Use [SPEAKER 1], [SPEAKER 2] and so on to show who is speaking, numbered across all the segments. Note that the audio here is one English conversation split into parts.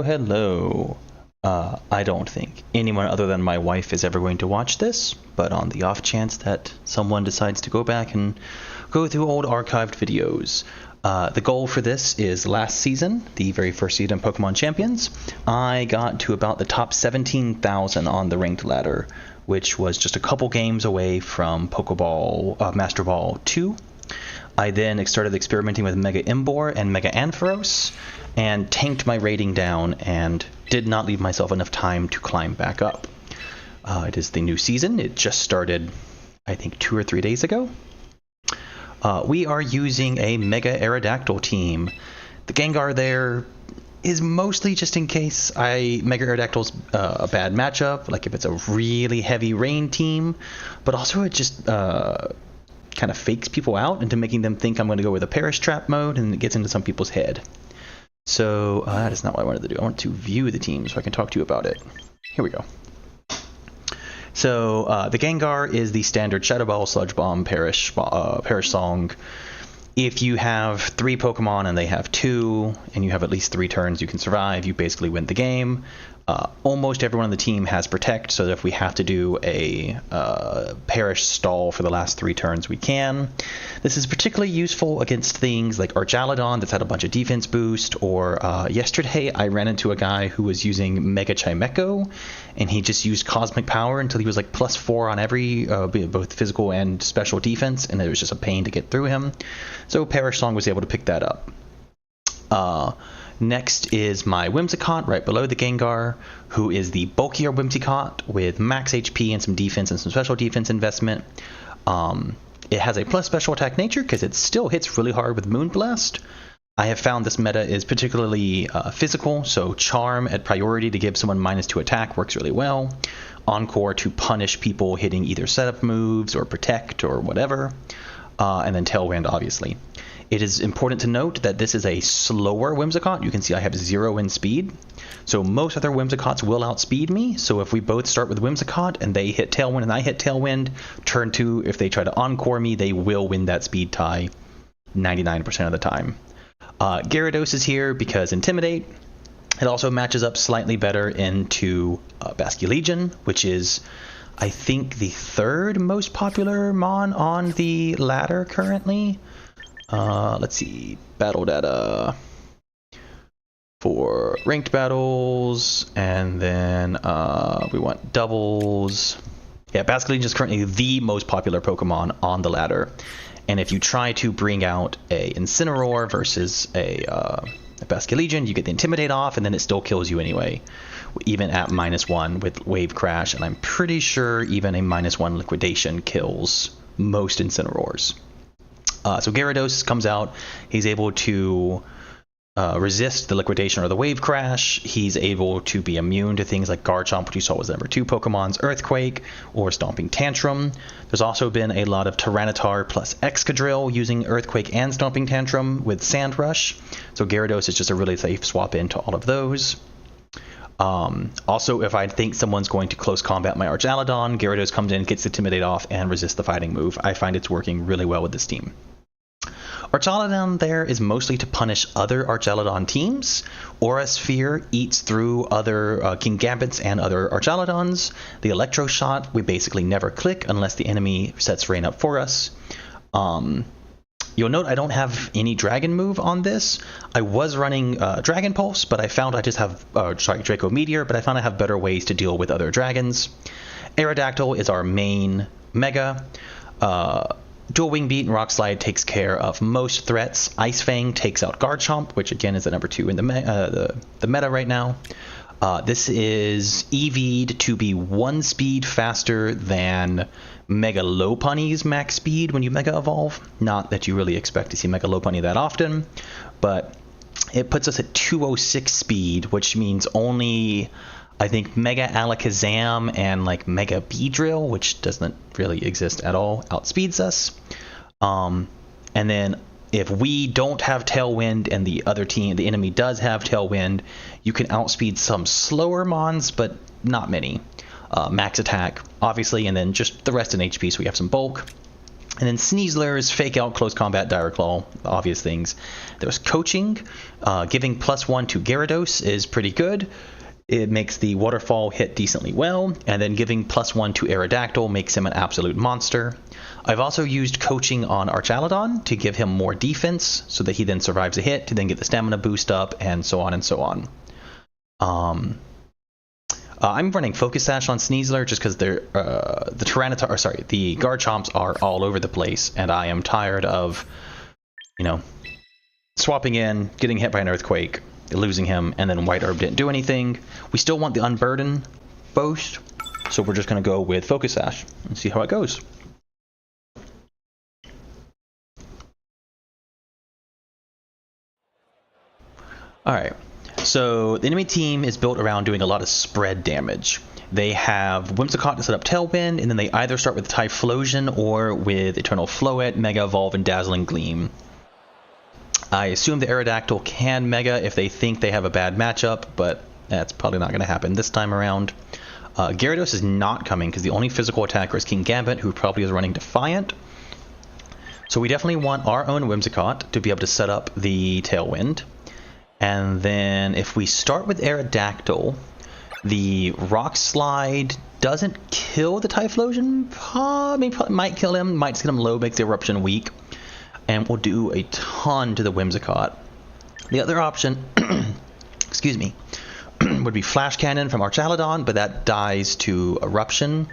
[SPEAKER 1] Hello. I don't think anyone other than my wife is ever going to watch this, but on the off chance that someone decides to go back and go through old archived videos, the goal for this is last season, the very first season of Pokemon Champions, I got to about the top 17,000 on the ranked ladder, which was just a couple games away from Pokeball Master Ball 2. I then started experimenting with Mega Emboar and Mega Ampharos, and tanked my rating down and did not leave myself enough time to climb back up. It is the new season. It just started, I think, 2 or 3 days ago. We are using a Mega Aerodactyl team. The Gengar there is mostly just in case Mega Aerodactyl's a bad matchup, like if it's a really heavy rain team, but also it just kind of fakes people out into making them think I'm going to go with a Perish Trap mode, and it gets into some people's head. So that is not what I wanted to do. I wanted to view the team so I can talk to you about it. Here we go. So the Gengar is the standard Shadow Ball, Sludge Bomb, Perish Song. If you have 3 Pokemon and they have 2, and you have at least 3 turns you can survive, you basically win the game. Almost everyone on the team has Protect, so that if we have to do a Perish stall for the last 3 turns, we can. This is particularly useful against things like Archaludon that's had a bunch of defense boost, or yesterday I ran into a guy who was using Mega Chimecho, and he just used Cosmic Power until he was like +4 on every, both physical and special defense, and it was just a pain to get through him. So Perish Song was able to pick that up. Next is my Whimsicott right below the Gengar, who is the bulkier Whimsicott with max HP and some defense and some special defense investment. It has a plus special attack nature because it still hits really hard with Moonblast. I have found this meta is particularly physical, so Charm at priority to give someone -2 attack works really well. Encore to punish people hitting either setup moves or Protect or whatever. And then Tailwind, obviously. It is important to note that this is a slower Whimsicott. You can see I have 0 in speed. So most other Whimsicotts will outspeed me. So if we both start with Whimsicott and they hit Tailwind and I hit Tailwind, turn 2, if they try to Encore me, they will win that speed tie 99% of the time. Gyarados is here because Intimidate. It also matches up slightly better into Basculegion, which is, I think, the 3rd most popular Mon on the ladder currently. Let's see, battle data for ranked battles, and then we want doubles. Yeah, Basculegion is currently the most popular Pokemon on the ladder, and if you try to bring out a Incineroar versus a Basculegion, you get the Intimidate off, and then it still kills you anyway, even at -1 with Wave Crash, and I'm pretty sure even a -1 Liquidation kills most Incineroars. So Gyarados comes out, he's able to resist the Liquidation or the Wave Crash. He's able to be immune to things like Garchomp, which you saw was the number 2 Pokemon's Earthquake, or Stomping Tantrum. There's also been a lot of Tyranitar plus Excadrill using Earthquake and Stomping Tantrum with Sand Rush. So Gyarados is just a really safe swap into all of those. Also, if I think someone's going to close combat my Archaludon, Gyarados comes in, gets the Intimidate off, and resists the fighting move. I find it's working really well with this team. Archaludon there is mostly to punish other Archaludon teams. Aura Sphere eats through other Kingambits and other Archaludons. The Electro Shot we basically never click unless the enemy sets rain up for us. You'll note I don't have any dragon move on this. I was running Dragon Pulse, but I found I just have, Draco Meteor, but I found I have better ways to deal with other dragons. Aerodactyl is our main mega. Dual Wing Beat and Rock Slide takes care of most threats. Ice Fang takes out Garchomp, which again is the number 2 in the meta right now. This is EV'd to be 1 speed faster than Mega Lopunny's max speed when you Mega Evolve. Not that you really expect to see Mega Lopunny that often, but it puts us at 206 speed, which means only, I think, Mega Alakazam and like Mega Beedrill, which doesn't really exist at all, outspeeds us. And then if we don't have Tailwind and the other team, the enemy does have Tailwind, you can outspeed some slower mons, but not many. Max attack, obviously, and then just the rest in HP, so we have some bulk. And then Sneaslers, Fake Out, Close Combat, Dire Claw, obvious things. There's Coaching. Giving +1 to Gyarados is pretty good. It makes the Waterfall hit decently well, and then giving +1 to Aerodactyl makes him an absolute monster. I've also used Coaching on Archaludon to give him more defense, so that he then survives a hit, to then get the stamina boost up, and so on and so on. I'm running Focus Sash on Sneasler just because the Garchomps are all over the place, and I am tired of, swapping in, getting hit by an Earthquake, losing him, and then White Herb didn't do anything. We still want the Unburden boost, so we're just going to go with Focus Sash and see how it goes. Alright, so the enemy team is built around doing a lot of spread damage. They have Whimsicott to set up Tailwind, and then they either start with Typhlosion or with Eternal Floet, Mega Evolve, and Dazzling Gleam. I assume the Aerodactyl can Mega if they think they have a bad matchup, but that's probably not going to happen this time around. Gyarados is not coming because the only physical attacker is Kingambit, who probably is running Defiant. So we definitely want our own Whimsicott to be able to set up the Tailwind. And then if we start with Aerodactyl, the Rock Slide doesn't kill the Typhlosion. Probably might kill him, might just get him low, makes the Eruption weak. And we'll do a ton to the Whimsicott. The other option, excuse me, would be Flash Cannon from Archaludon, but that dies to Eruption.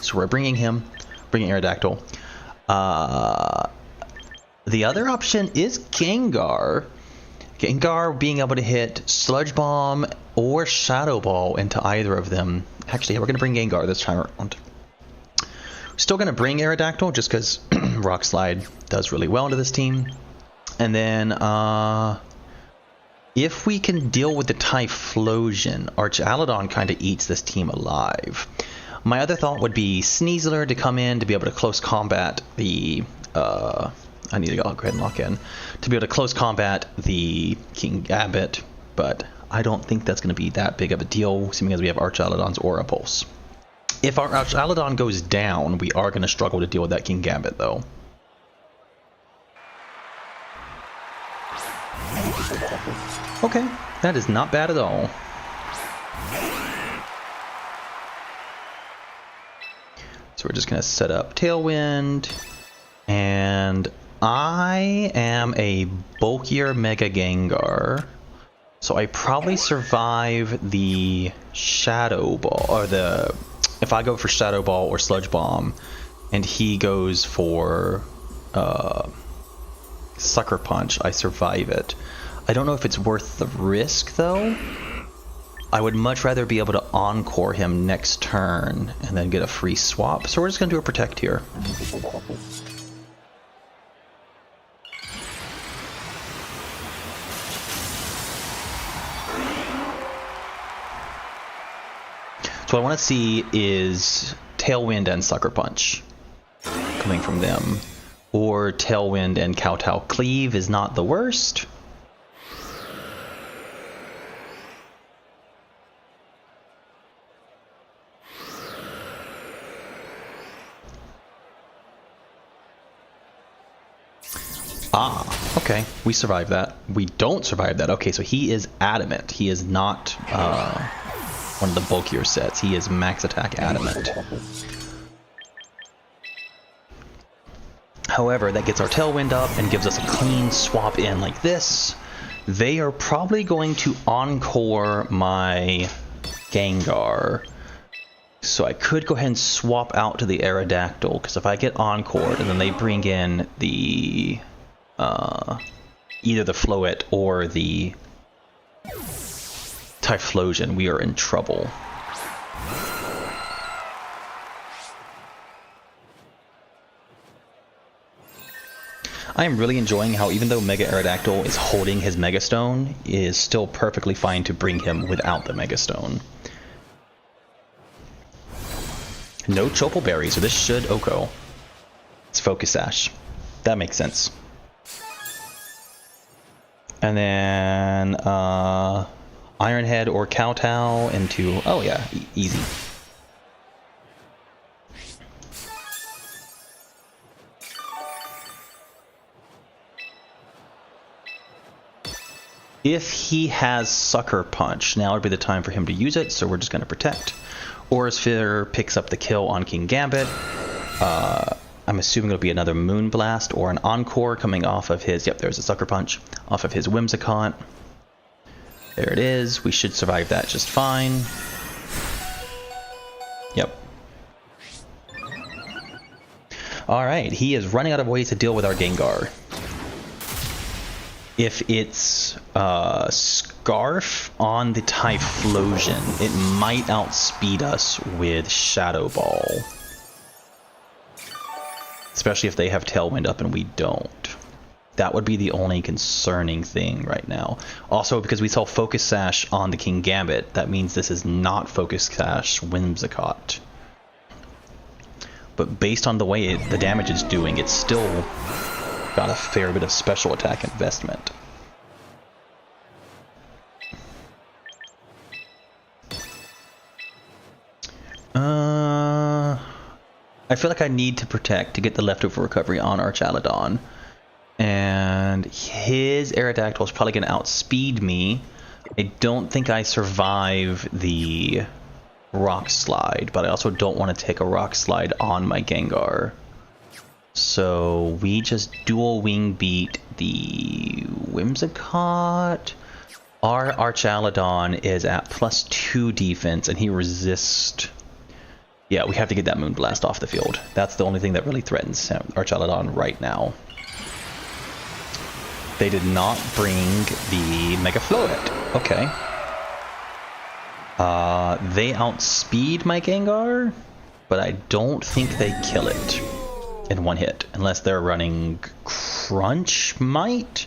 [SPEAKER 1] So we're bringing Aerodactyl. The other option is Gengar. Gengar being able to hit Sludge Bomb or Shadow Ball into either of them. Actually, yeah, we're going to bring Gengar this time around. Still going to bring Aerodactyl just because Rock Slide does really well into this team. And then if we can deal with the Typhlosion, Archaludon kind of eats this team alive. My other thought would be Sneasler to come in to be able to close combat the... I need to go ahead and lock in to be able to close combat the Kingambit, but I don't think that's going to be that big of a deal, seeing as we have Archaludon's Aura Pulse. If our Archaludon goes down, we are going to struggle to deal with that Kingambit, though. Okay, that is not bad at all. So we're just going to set up Tailwind, and I am a bulkier Mega Gengar, so I probably survive the Shadow Ball, or if I go for Shadow Ball or Sludge Bomb, and he goes for Sucker Punch, I survive it. I don't know if it's worth the risk, though. I would much rather be able to Encore him next turn and then get a free swap, so we're just going to do a Protect here. So what I want to see is Tailwind and Sucker Punch coming from them. Or Tailwind and Kowtow Cleave is not the worst. Ah, okay. We survived that. We don't survive that. Okay, so he is Adamant. He is not... one of the bulkier sets. He is Max Attack Adamant. However, that gets our Tailwind up and gives us a clean swap in like this. They are probably going to Encore my Gengar. So I could go ahead and swap out to the Aerodactyl, because if I get Encored and then they bring in the either the Floette or the Typhlosion, we are in trouble. I am really enjoying how even though Mega Aerodactyl is holding his Mega Stone, it is still perfectly fine to bring him without the Mega Stone. No Chople Berry, so this should Oko. It's Focus Sash. That makes sense. And then Iron Head or Kowtow into... Oh yeah, easy. If he has Sucker Punch, now would be the time for him to use it, so we're just going to protect. Aurasphere picks up the kill on King Gambit. I'm assuming it'll be another Moonblast or an Encore coming off of his... Yep, there's a Sucker Punch. Off of his Whimsicott. There it is. We should survive that just fine. Yep. Alright, he is running out of ways to deal with our Gengar. If it's Scarf on the Typhlosion, it might outspeed us with Shadow Ball. Especially if they have Tailwind up and we don't. That would be the only concerning thing right now. Also, because we saw Focus Sash on the King Gambit, that means this is not Focus Sash Whimsicott. But based on the way the damage is doing, it's still got a fair bit of special attack investment. I feel like I need to protect to get the leftover recovery on Archaludon. And his Aerodactyl is probably going to outspeed me. I don't think I survive the Rock Slide, but I also don't want to take a Rock Slide on my Gengar. So we just dual wing beat the Whimsicott. Our Archaludon is at +2 defense and he resists. Yeah, we have to get that Moonblast off the field. That's the only thing that really threatens Archaludon right now. They did not bring the Mega Floette. Okay. They outspeed my Gengar, but I don't think they kill it in one hit, unless they're running Crunch Might?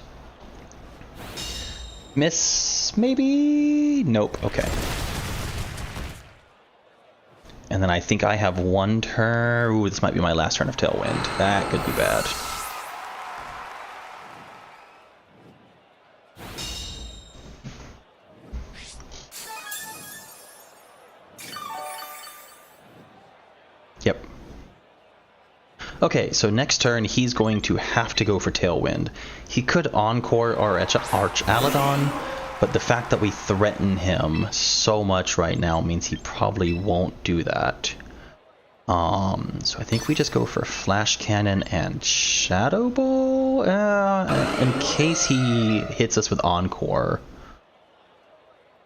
[SPEAKER 1] Miss, maybe? Nope, okay. And then I think I have one turn. Ooh, this might be my last turn of Tailwind. That could be bad. Yep. Okay, so next turn he's going to have to go for Tailwind. He could Encore our Archaludon, but the fact that we threaten him so much right now means he probably won't do that. So I think we just go for Flash Cannon and Shadow Ball in case he hits us with Encore.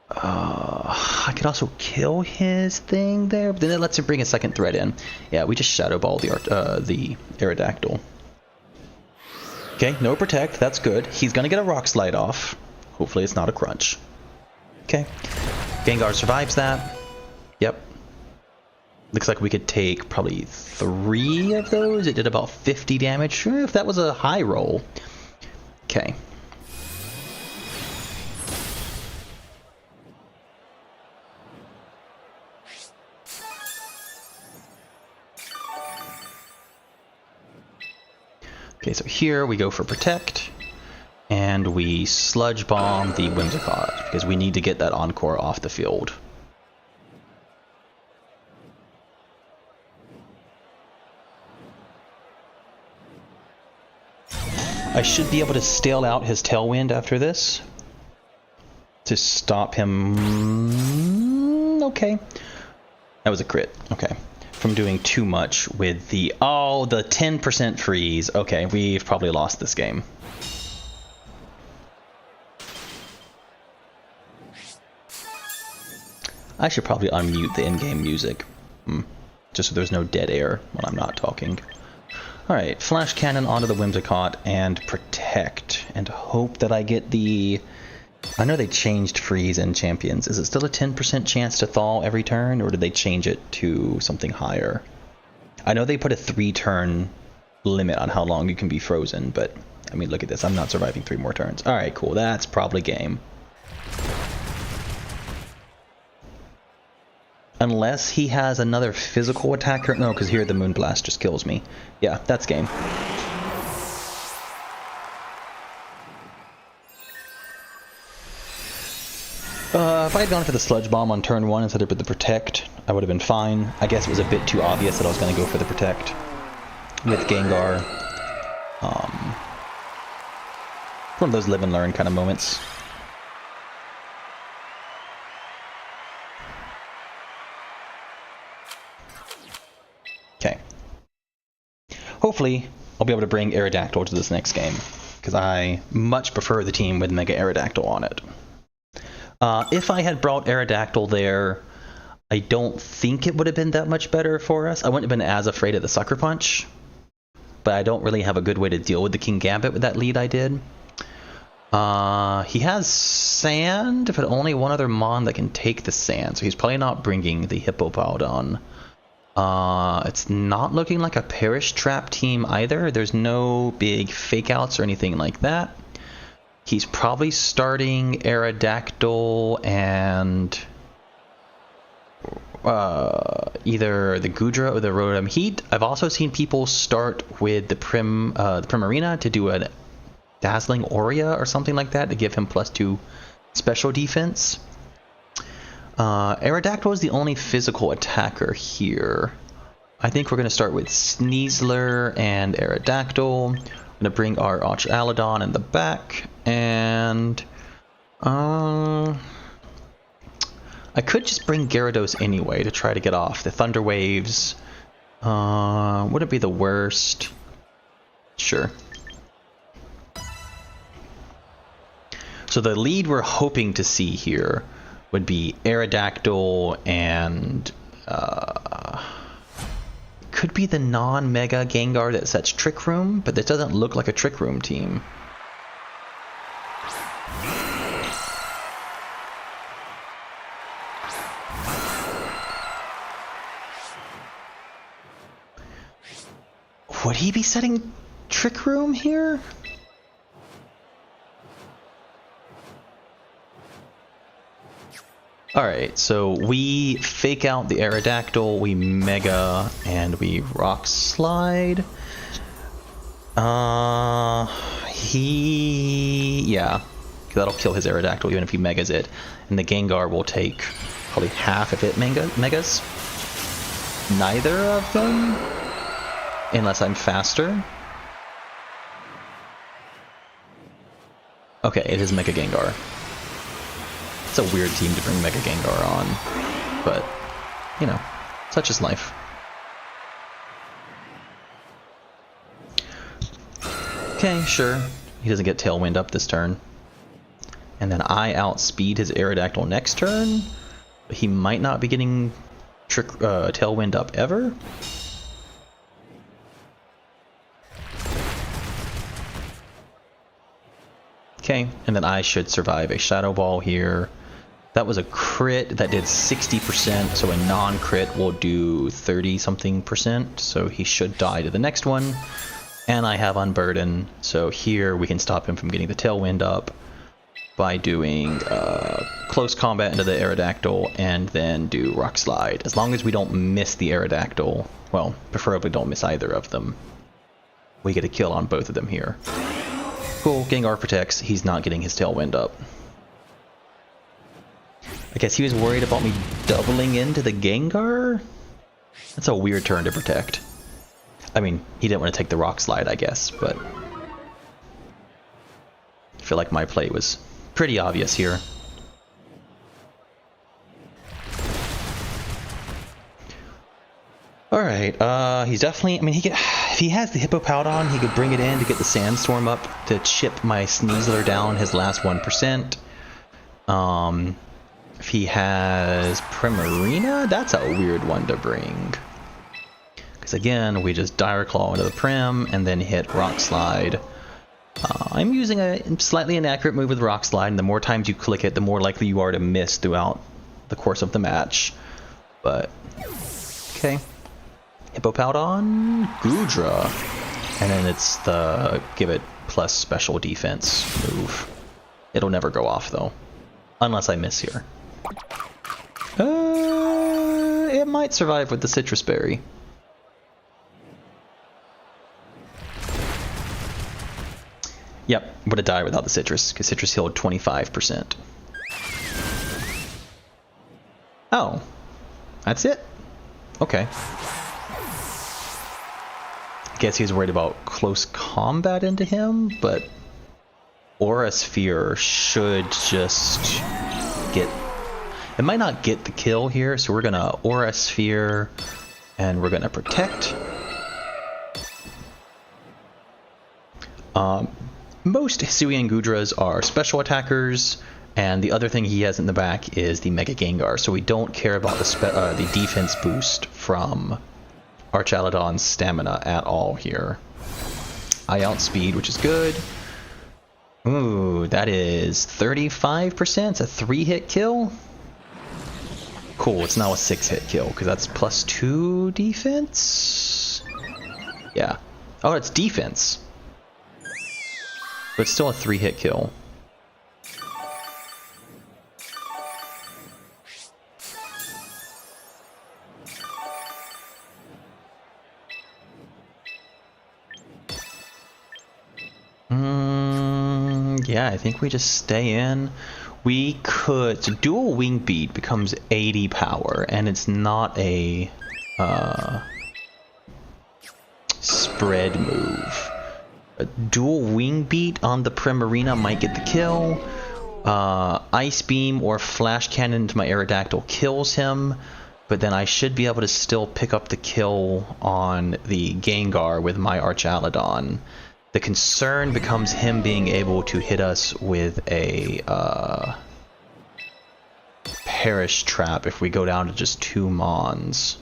[SPEAKER 1] I could also kill his thing there, but then it lets him bring a second threat in. Yeah, we just Shadow Ball the Aerodactyl. Okay, no Protect, that's good. He's gonna get a Rock Slide off. Hopefully it's not a Crunch. Okay. Gengar survives that. Yep. Looks like we could take probably 3 of those. It did about 50 damage. Sure, if that was a high roll. Okay. Okay, so here we go for Protect. And we Sludge Bomb the Whimsicott, because we need to get that Encore off the field. I should be able to stale out his Tailwind after this to stop him. Okay. That was a crit. Okay. from doing too much with the... Oh, the 10% freeze. Okay, we've probably lost this game. I should probably unmute the in-game music. Just so there's no dead air when I'm not talking. Alright, Flash Cannon onto the Whimsicott and Protect. And hope that I get the... I know they changed freeze in Champions. Is it still a 10% chance to thaw every turn, or did they change it to something higher? I know they put a 3-turn limit on how long you can be frozen, but I mean, look at this. I'm not surviving 3 more turns. Alright, cool. That's probably game. Unless he has another physical attacker. No, because here the Moonblast just kills me. Yeah, that's game. If I had gone for the Sludge Bomb on turn 1 instead of the Protect, I would have been fine. I guess it was a bit too obvious that I was going to go for the Protect with Gengar. One of those live and learn kind of moments. Okay. Hopefully, I'll be able to bring Aerodactyl to this next game, because I much prefer the team with Mega Aerodactyl on it. If I had brought Aerodactyl there, I don't think it would have been that much better for us. I wouldn't have been as afraid of the Sucker Punch, but I don't really have a good way to deal with the Kingambit with that lead I did. He has Sand, but only one other Mon that can take the Sand, so he's probably not bringing the Hippowdon. It's not looking like a Perish Trap team either. There's no big fake outs or anything like that. He's probably starting Aerodactyl and either the Goodra or the Rotom Heat. I've also seen people start with the Primarina to do a Dazzling Aurea or something like that to give him +2 special defense. Aerodactyl is the only physical attacker here. I think we're going to start with Sneasler and Aerodactyl. I'm going to bring our Alladon in the back, and I could just bring Gyarados anyway to try to get off the Thunder Waves. Would it be the worst? Sure. So the lead we're hoping to see here would be Aerodactyl and could be the non-Mega Gengar that sets Trick Room, but this doesn't look like a Trick Room team. Would he be setting Trick Room here? Alright, so we fake out the Aerodactyl, we Mega, and we Rock Slide. Yeah, that'll kill his Aerodactyl even if he Megas it. And the Gengar will take probably half of it Megas. Neither of them, unless I'm faster. Okay, it is Mega Gengar. It's a weird team to bring Mega Gengar on, but, you know, such is life. Okay, sure. He doesn't get Tailwind up this turn. And then I outspeed his Aerodactyl next turn, but he might not be getting Tailwind up ever. Okay, and then I should survive a Shadow Ball here. That was a crit that did 60%, so a non-crit will do 30-something%, so he should die to the next one. And I have Unburden, so here we can stop him from getting the Tailwind up by doing Close Combat into the Aerodactyl and then do Rock Slide. As long as we don't miss the Aerodactyl, well, preferably don't miss either of them, we get a kill on both of them here. Cool, Gengar protects, he's not getting his Tailwind up. I guess he was worried about me doubling into the Gengar? That's a weird turn to protect. I mean, he didn't want to take the Rock Slide, I guess, but I feel like my play was pretty obvious here. Alright, he's definitely, I mean, if he has the Hippopowdon, he could bring it in to get the Sandstorm up to chip my Sneasler down his last 1%. If he has Primarina, that's a weird one to bring. Because again, we just Dire Claw into the Prim and then hit Rock Slide. I'm using a slightly inaccurate move with Rock Slide, and the more times you click it, the more likely you are to miss throughout the course of the match. But, okay. Hippopowdon, Goodra, and then it's the give it plus special defense move. It'll never go off though, unless I miss here. It might survive with the Citrus Berry. Yep, would have died without the Citrus, because Citrus healed 25%. Oh, that's it? Okay. I guess he was worried about close combat into him, but Aura Sphere should just get... It might not get the kill here, so we're going to Aura Sphere, and we're going to Protect. Most Hisuian Goodras are special attackers, and the other thing he has in the back is the Mega Gengar, so we don't care about the defense boost from Archaludon's stamina at all here. I outspeed, which is good. Ooh, that is 35%. It's a 3-hit kill. Cool, it's now a 6-hit kill, because that's +2 defense? Yeah. Oh, it's defense. But it's still a 3-hit kill. Yeah, I think we just stay in. We could... So Dual Wing Beat becomes 80 power, and it's not a spread move. A Dual Wing Beat on the Primarina might get the kill. Ice Beam or Flash Cannon into my Aerodactyl kills him, but then I should be able to still pick up the kill on the Gengar with my Archaludon. The concern becomes him being able to hit us with a Perish Trap if we go down to just 2 Mons.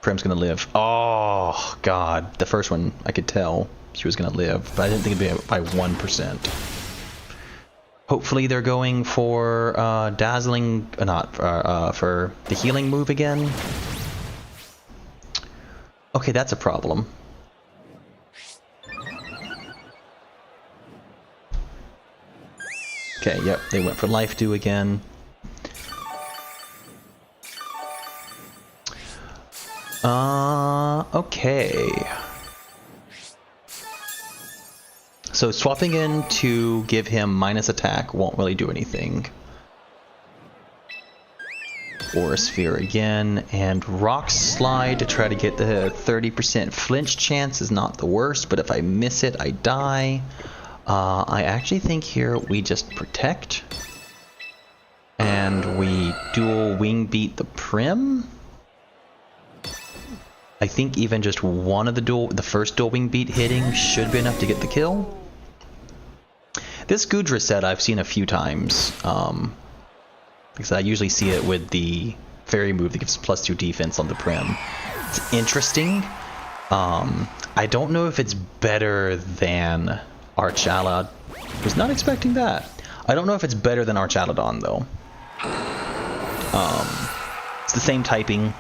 [SPEAKER 1] Prim's gonna live. Oh god, the first one I could tell she was gonna live, but I didn't think it'd be by 1%. Hopefully they're going for Dazzling, for the healing move again. Okay, that's a problem. Okay, yep, they went for Life Dew again. Okay. So swapping in to give him minus attack won't really do anything. Aura Sphere again, and Rock Slide to try to get the 30% flinch chance is not the worst, but if I miss it, I die. I actually think here we just Protect, and we Dual Wing Beat the Prim. I think even just one of the first Dual Wing Beat hitting should be enough to get the kill. This Goodra set I've seen a few times. Because I usually see it with the fairy move that gives +2 defense on the Prim. It's interesting. I don't know if it's better than Archaludon. Was not expecting that. I don't know if it's better than Archaludon though. It's the same typing.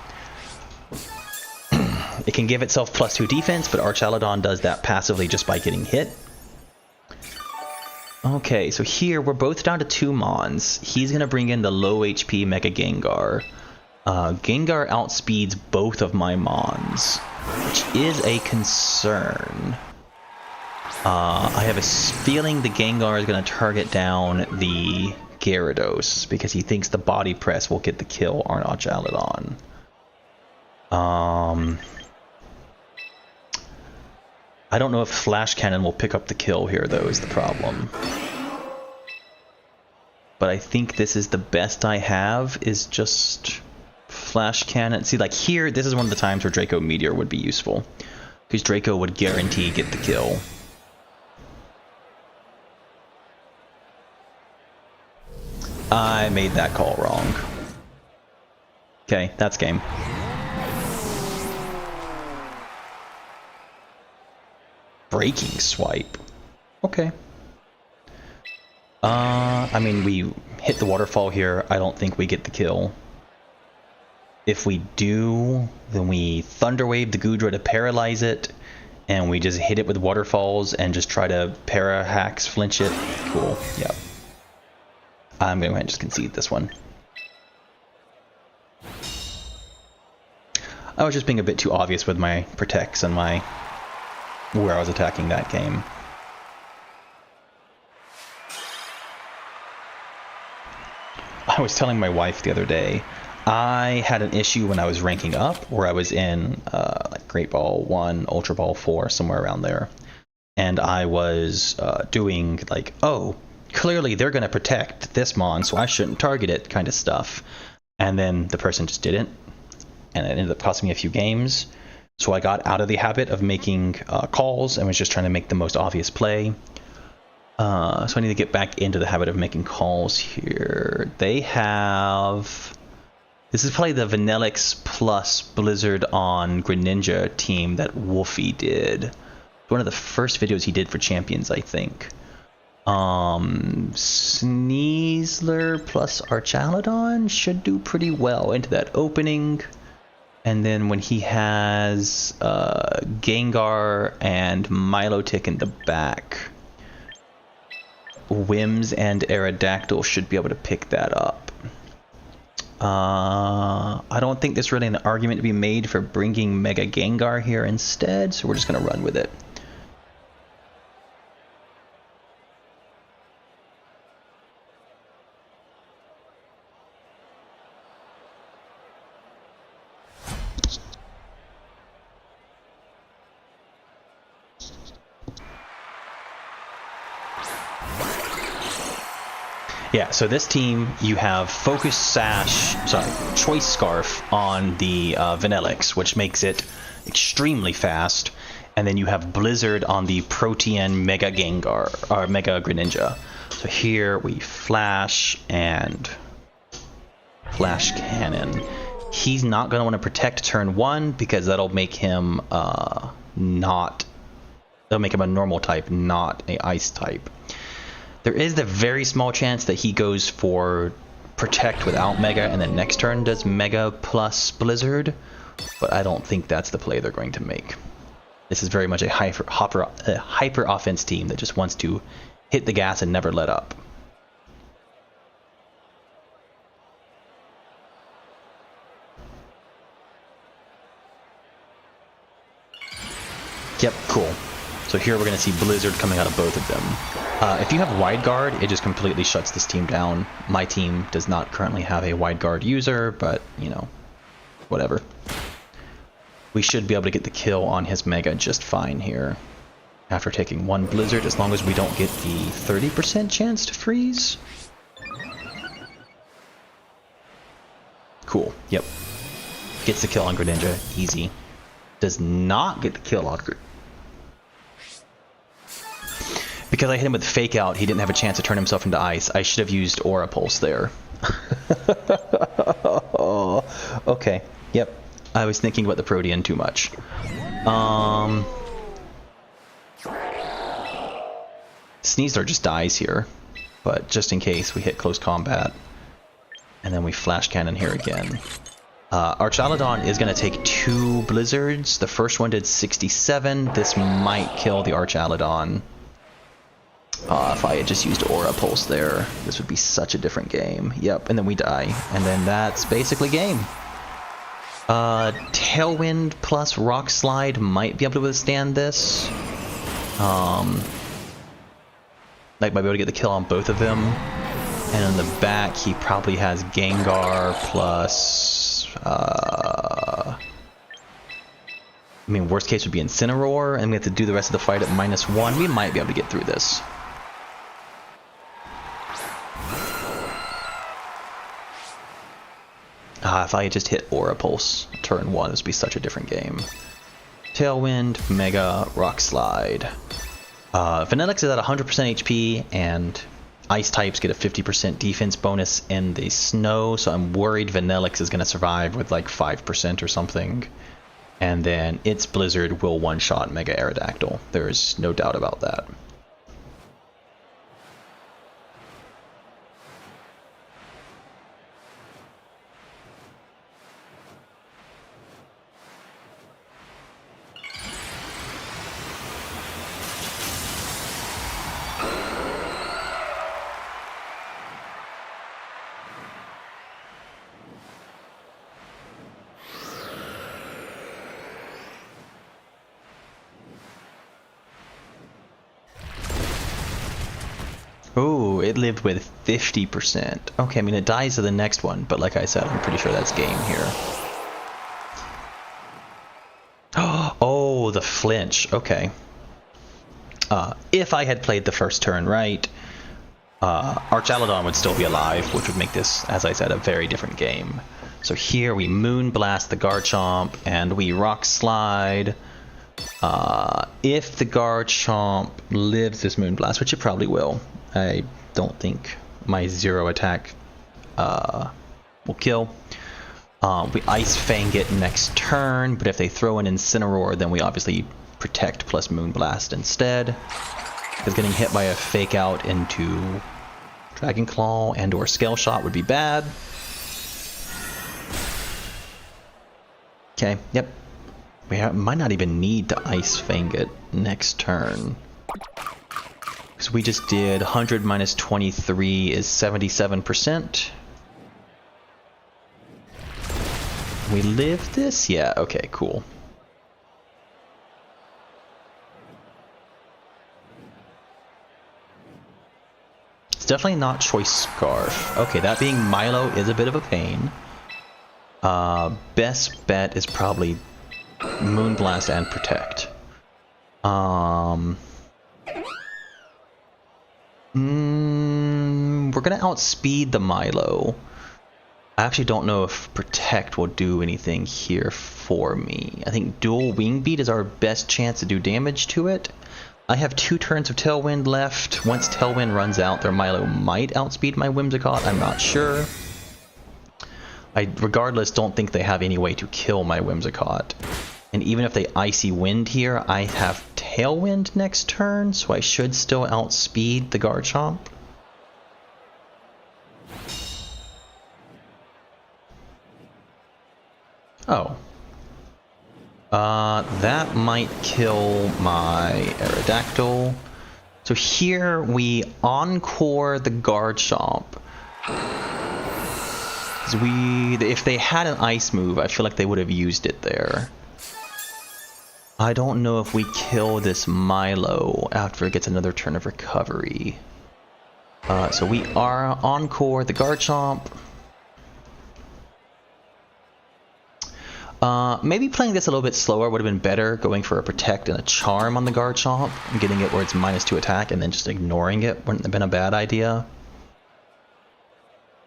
[SPEAKER 1] It can give itself +2 defense, but Archaludon does that passively just by getting hit. Okay, so here we're both down to 2 Mons. He's going to bring in the low HP Mega Gengar. Gengar outspeeds both of my Mons, which is a concern. I have a feeling the Gengar is going to target down the Gyarados because he thinks the Body Press will get the kill on Archaludon. I don't know if Flash Cannon will pick up the kill here, though, is the problem. but I think this is the best I have, is just Flash Cannon. See, like here, this is one of the times where Draco Meteor would be useful, because Draco would guarantee get the kill. I made that call wrong. Okay, that's game. Breaking Swipe. Okay. I mean, we hit the waterfall here. I don't think we get the kill. If we do, then we Thunder Wave the Goodra to paralyze it, and we just hit it with waterfalls and just try to para-hacks flinch it. Cool, yep. I'm going to go ahead and just concede this one. I was just being a bit too obvious with my protects and my where I was attacking that game. I was telling my wife the other day, I had an issue when I was ranking up, where I was in like Great Ball 1, Ultra Ball 4, somewhere around there. And I was doing like, oh, clearly they're going to protect this Mon, so I shouldn't target it kind of stuff. And then the person just didn't. And it ended up costing me a few games. So I got out of the habit of making calls and was just trying to make the most obvious play. So I need to get back into the habit of making calls here. They have... This is probably the Vanillix plus Blizzard on Greninja team that Wolfie did. One of the first videos he did for Champions, I think. Sneasler plus Archaludon should do pretty well into that opening. And then when he has Gengar and Milotic in the back, Wims and Aerodactyl should be able to pick that up. I don't think there's really an argument to be made for bringing Mega Gengar here instead, so we're just going to run with it. Yeah, so this team, you have Choice Scarf on the Vanillix, which makes it extremely fast, and then you have Blizzard on the Protean Mega Gengar, or Mega Greninja. So here we Flash and Flash Cannon. He's not going to want to protect turn 1, because that'll make him that'll make him a normal type, not a ice type. There is the very small chance that he goes for Protect without Mega and then next turn does Mega plus Blizzard, but I don't think that's the play they're going to make. This is very much a hyper offense team that just wants to hit the gas and never let up. Yep, cool. So here we're going to see Blizzard coming out of both of them. If you have Wide Guard, it just completely shuts this team down. My team does not currently have a Wide Guard user, but, you know, whatever. We should be able to get the kill on his Mega just fine here. After taking one Blizzard, as long as we don't get the 30% chance to freeze. Cool, yep. Gets the kill on Greninja, easy. Does not get the kill on Greninja. Because I hit him with Fake Out, he didn't have a chance to turn himself into ice. I should have used Aura Pulse there. Oh, okay, yep. I was thinking about the Protean too much. Sneasler just dies here, but just in case we hit close combat. And then we Flash Cannon here again. Archaludon is going to take 2 Blizzards. The first one did 67. This might kill the Archaludon. If I had just used Aura Pulse there, this would be such a different game. Yep, and then we die. And then that's basically game. Tailwind plus Rock Slide might be able to withstand this. Like, might be able to get the kill on both of them. And in the back, he probably has Gengar plus... I mean, worst case would be Incineroar, and we have to do the rest of the fight at -1. We might be able to get through this. If I had just hit Aura Pulse turn 1, this would be such a different game. Tailwind, Mega, Rock Slide. Vanillix is at 100% HP, and Ice types get a 50% defense bonus in the snow, so I'm worried Vanillix is going to survive with like 5% or something. And then its Blizzard will one-shot Mega Aerodactyl. There is no doubt about that. Oh, it lived with 50%. Okay, I mean, it dies to the next one, but like I said, I'm pretty sure that's game here. Oh, the flinch. Okay. If I had played the first turn right, Archaludon would still be alive, which would make this, as I said, a very different game. So here we Moonblast the Garchomp, and we Rock Slide. If the Garchomp lives this Moonblast, which it probably will, I don't think my 0 attack will kill. We Ice Fang it next turn, but if they throw an Incineroar, then we obviously protect plus Moonblast instead. Because getting hit by a Fake Out into Dragon Claw and or Scale Shot would be bad. Okay, yep. We might not even need to Ice Fang it next turn. So we just did 100 minus 23 is 77%. We live this? Yeah, okay, cool. It's definitely not Choice Scarf. Okay, that being Milo is a bit of a pain. Best bet is probably Moonblast and Protect. We're gonna outspeed the Milo. I actually don't know if Protect will do anything here for me. I think Dual Wing Beat is our best chance to do damage to it. I have 2 turns of Tailwind left. Once Tailwind runs out, their Milo might outspeed my Whimsicott. I'm not sure. I, regardless, don't think they have any way to kill my Whimsicott. And even if they Icy Wind here, I have Tailwind next turn, so I should still outspeed the Garchomp. Oh. That might kill my Aerodactyl. So here we Encore the Garchomp. If they had an Ice move, I feel like they would have used it there. I don't know if we kill this Milo after it gets another turn of recovery. So we are Encore the Garchomp. Maybe playing this a little bit slower would have been better, going for a Protect and a Charm on the Garchomp, and getting it where it's -2 attack, and then just ignoring it wouldn't have been a bad idea.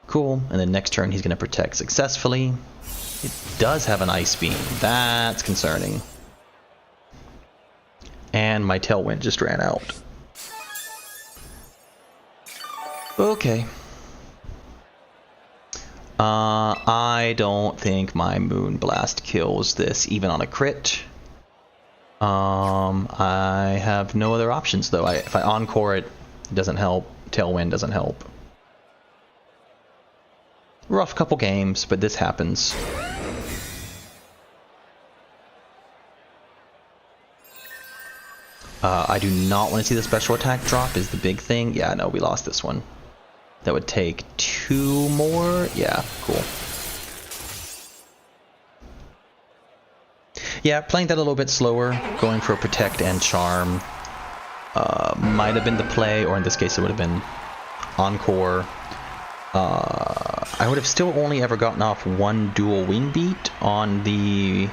[SPEAKER 1] Cool, and then next turn he's going to Protect successfully. It does have an Ice Beam, that's concerning. And my Tailwind just ran out. Okay. I don't think my Moonblast kills this, even on a crit. I have no other options, though. If I Encore it, it doesn't help. Tailwind doesn't help. Rough couple games, but this happens. I do not want to see the special attack drop is the big thing. Yeah, no, we lost this one. That would take 2 more. Yeah, cool. Yeah, playing that a little bit slower, going for a Protect and Charm might have been the play, or in this case it would have been Encore. I would have still only ever gotten off 1 Dual Wing Beat on the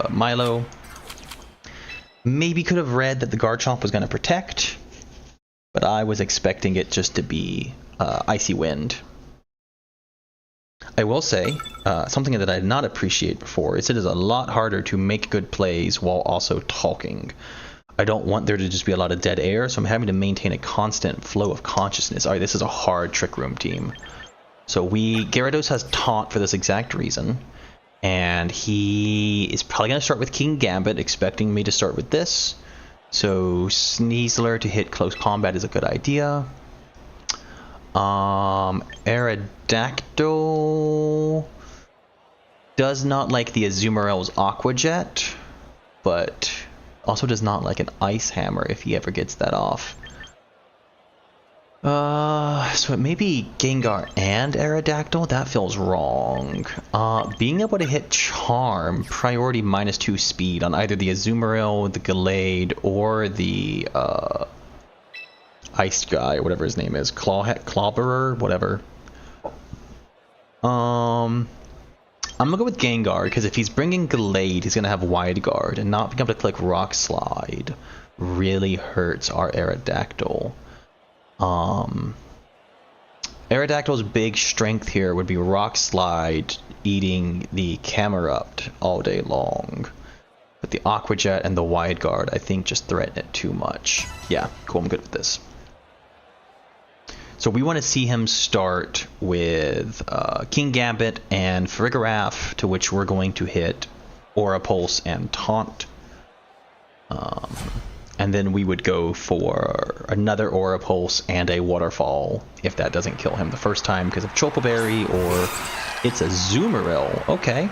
[SPEAKER 1] Milo. Maybe could have read that the Garchomp was going to Protect, but I was expecting it just to be Icy Wind. I will say, something that I did not appreciate before is it is a lot harder to make good plays while also talking. I don't want there to just be a lot of dead air, so I'm having to maintain a constant flow of consciousness. All right, this is a hard Trick Room team. So Gyarados has Taunt for this exact reason, and he is probably going to start with Kingambit, expecting me to start with this. So Sneasler to hit close combat is a good idea. Aerodactyl does not like the Azumarill's Aqua Jet, but also does not like an Ice Hammer if he ever gets that off. So it may be Gengar and Aerodactyl. That feels wrong. Being able to hit Charm, priority -2 speed on either the Azumarill, the Gallade, or the Ice guy, whatever his name is, Clobberer, whatever. I'm gonna go with Gengar, because if he's bringing Gallade, he's gonna have Wide Guard, and not being able to click Rock Slide really hurts our Aerodactyl. Aerodactyl's big strength here would be Rock Slide eating the Camerupt all day long. But the Aqua Jet and the Wide Guard, I think, just threaten it too much. Yeah, cool, I'm good with this. So we want to see him start with Kingambit and Farigiraf, to which we're going to hit Aura Pulse and Taunt. And then we would go for another Aura Pulse and a Waterfall if that doesn't kill him the first time because of Chople Berry, or it's a Azumarill. Okay.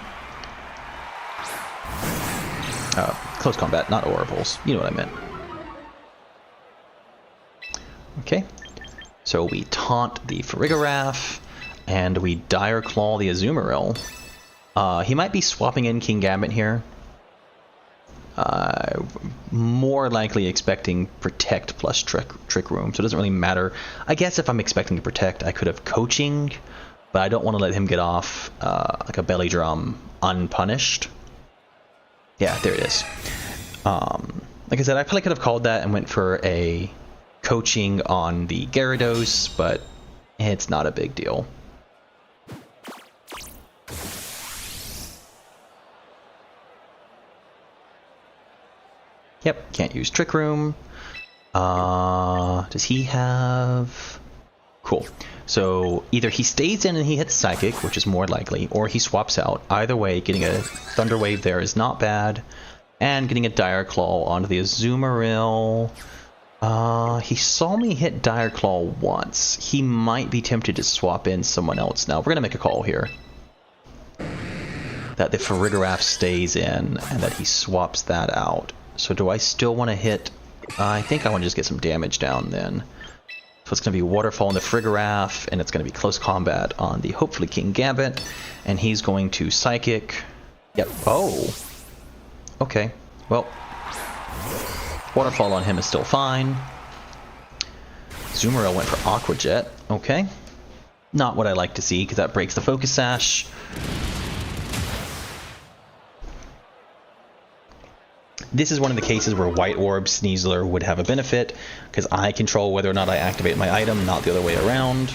[SPEAKER 1] Close combat, not Aura Pulse. You know what I meant. Okay. So we Taunt the Farigiraf, and we Dire Claw the Azumarill. He might be swapping in Kingambit here. More likely expecting Protect plus Trick Room, so it doesn't really matter. I guess if I'm expecting to Protect, I could have Coaching, but I don't want to let him get off like a Belly Drum unpunished. Yeah, there it is. Like I said, I probably could have called that and went for a Coaching on the Gyarados, but it's not a big deal. Yep, can't use Trick Room. Does he have... Cool. So either he stays in and he hits Psychic, which is more likely, or he swaps out. Either way, getting a Thunder Wave there is not bad. And getting a Dire Claw onto the Azumarill. He saw me hit Dire Claw once. He might be tempted to swap in someone else now. We're going to make a call here. That the Farigiraf stays in and that he swaps that out. So do I still want to hit... I think I want to just get some damage down then. So it's going to be Waterfall on the Farigiraf, and it's going to be close combat on the hopefully Kingambit. And he's going to Psychic. Yep. Oh! Okay. Well... Waterfall on him is still fine. Azumarill went for Aqua Jet. Okay. Not what I like to see, because that breaks the Focus Sash. This is one of the cases where White Orb Sneasler would have a benefit, because I control whether or not I activate my item, not the other way around.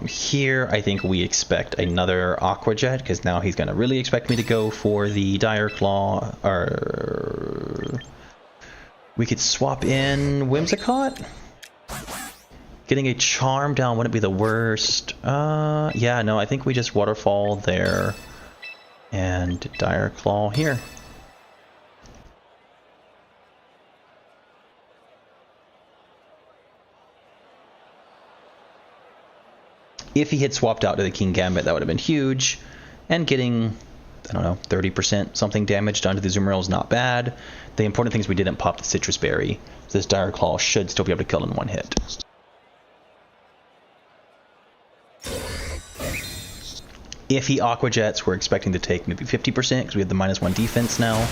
[SPEAKER 1] Here, I think we expect another Aqua Jet, because now he's going to really expect me to go for the Dire Claw. Or we could swap in Whimsicott? Getting a Charm down wouldn't be the worst. Yeah, no, I think we just Waterfall there. And Dire Claw here. If he had swapped out to the Kingambit, that would have been huge. And getting, I don't know, 30% something damage done to the Azumarill is not bad. The important thing is we didn't pop the Citrus Berry. So this Dire Claw should still be able to kill in one hit. If he Aqua Jets, we're expecting to take maybe 50% because we have the -1 defense now.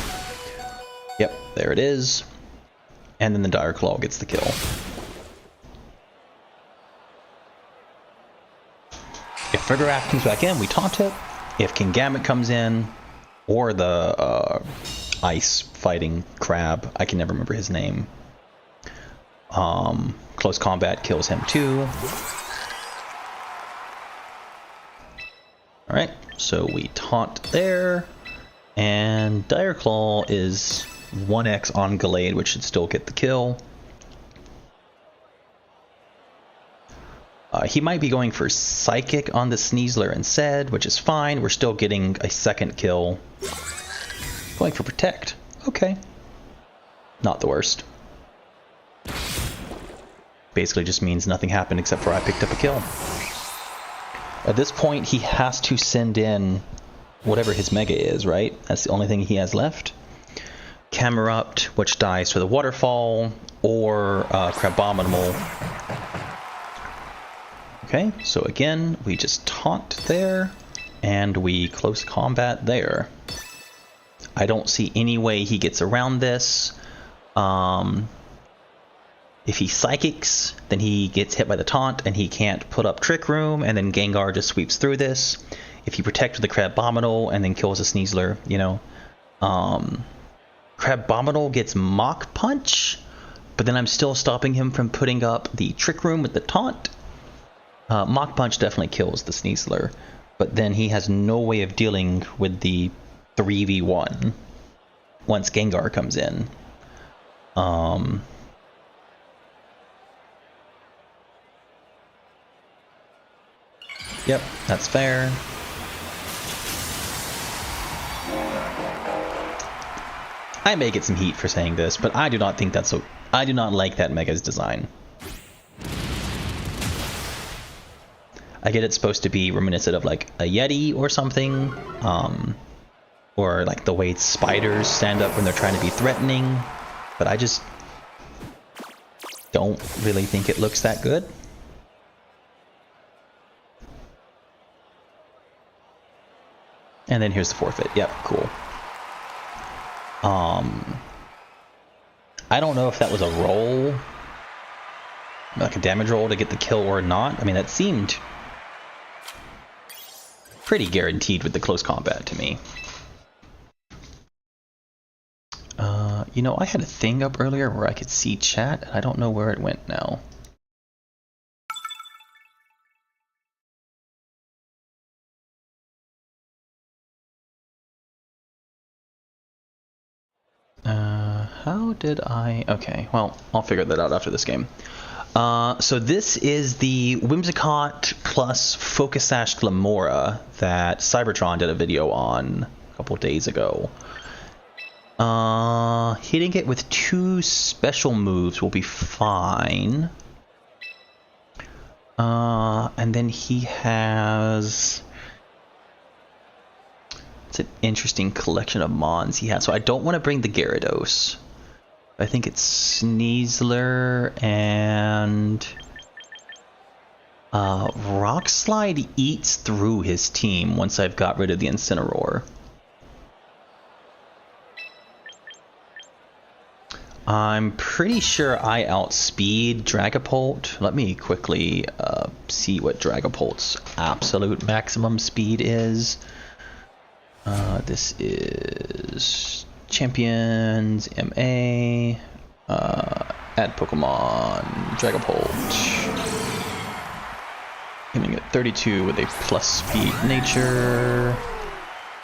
[SPEAKER 1] Yep, there it is. And then the Dire Claw gets the kill. If Farigiraf comes back in, we taunt it. If Kingambit comes in, or the ice fighting crab, I can never remember his name. Close combat kills him too. Alright, so we taunt there, and Dire Claw is 1x on Gallade, which should still get the kill. He might be going for Psychic on the Sneasler instead, which is fine. We're still getting a second kill. Going for Protect. Okay. Not the worst. Basically just means nothing happened except for I picked up a kill. At this point, he has to send in whatever his Mega is, right? That's the only thing he has left. Camerupt, which dies to the Waterfall, or Crabominable. Okay, so again, we just taunt there, and we close combat there. I don't see any way he gets around this. If he Psychics, then he gets hit by the taunt, and he can't put up Trick Room, and then Gengar just sweeps through this. If he protects with the Crabominable, and then kills a Sneasler, you know. Crabominable gets Mach Punch, but then I'm still stopping him from putting up the Trick Room with the taunt. Mach Punch definitely kills the Sneasler, but then he has no way of dealing with the 3v1 once Gengar comes in. Yep, that's fair. I may get some heat for saying this, but I do not think that's so. I do not like that Mega's design. I get it's supposed to be reminiscent of like a Yeti or something, or like the way spiders stand up when they're trying to be threatening, but I just don't really think it looks that good. And then here's the forfeit. Yep, cool. I don't know if that was a roll, like a damage roll to get the kill or not. I mean, that seemed pretty guaranteed with the close combat to me. You know, I had a thing up earlier where I could see chat, and I don't know where it went now. How did I... Okay, well, I'll figure that out after this game. So this is the Whimsicott plus Focus Sash Glamora that Cybertron did a video on a couple days ago. Hitting it with 2 special moves will be fine. And then he has... It's an interesting collection of Mons he has. So I don't want to bring the Gyarados. I think it's Sneasler and... Rock Slide eats through his team once I've got rid of the Incineroar. I'm pretty sure I outspeed Dragapult. Let me quickly see what Dragapult's absolute maximum speed is. This is Champions MA. Add Pokemon Dragapult. Hitting at 32 with a plus speed nature.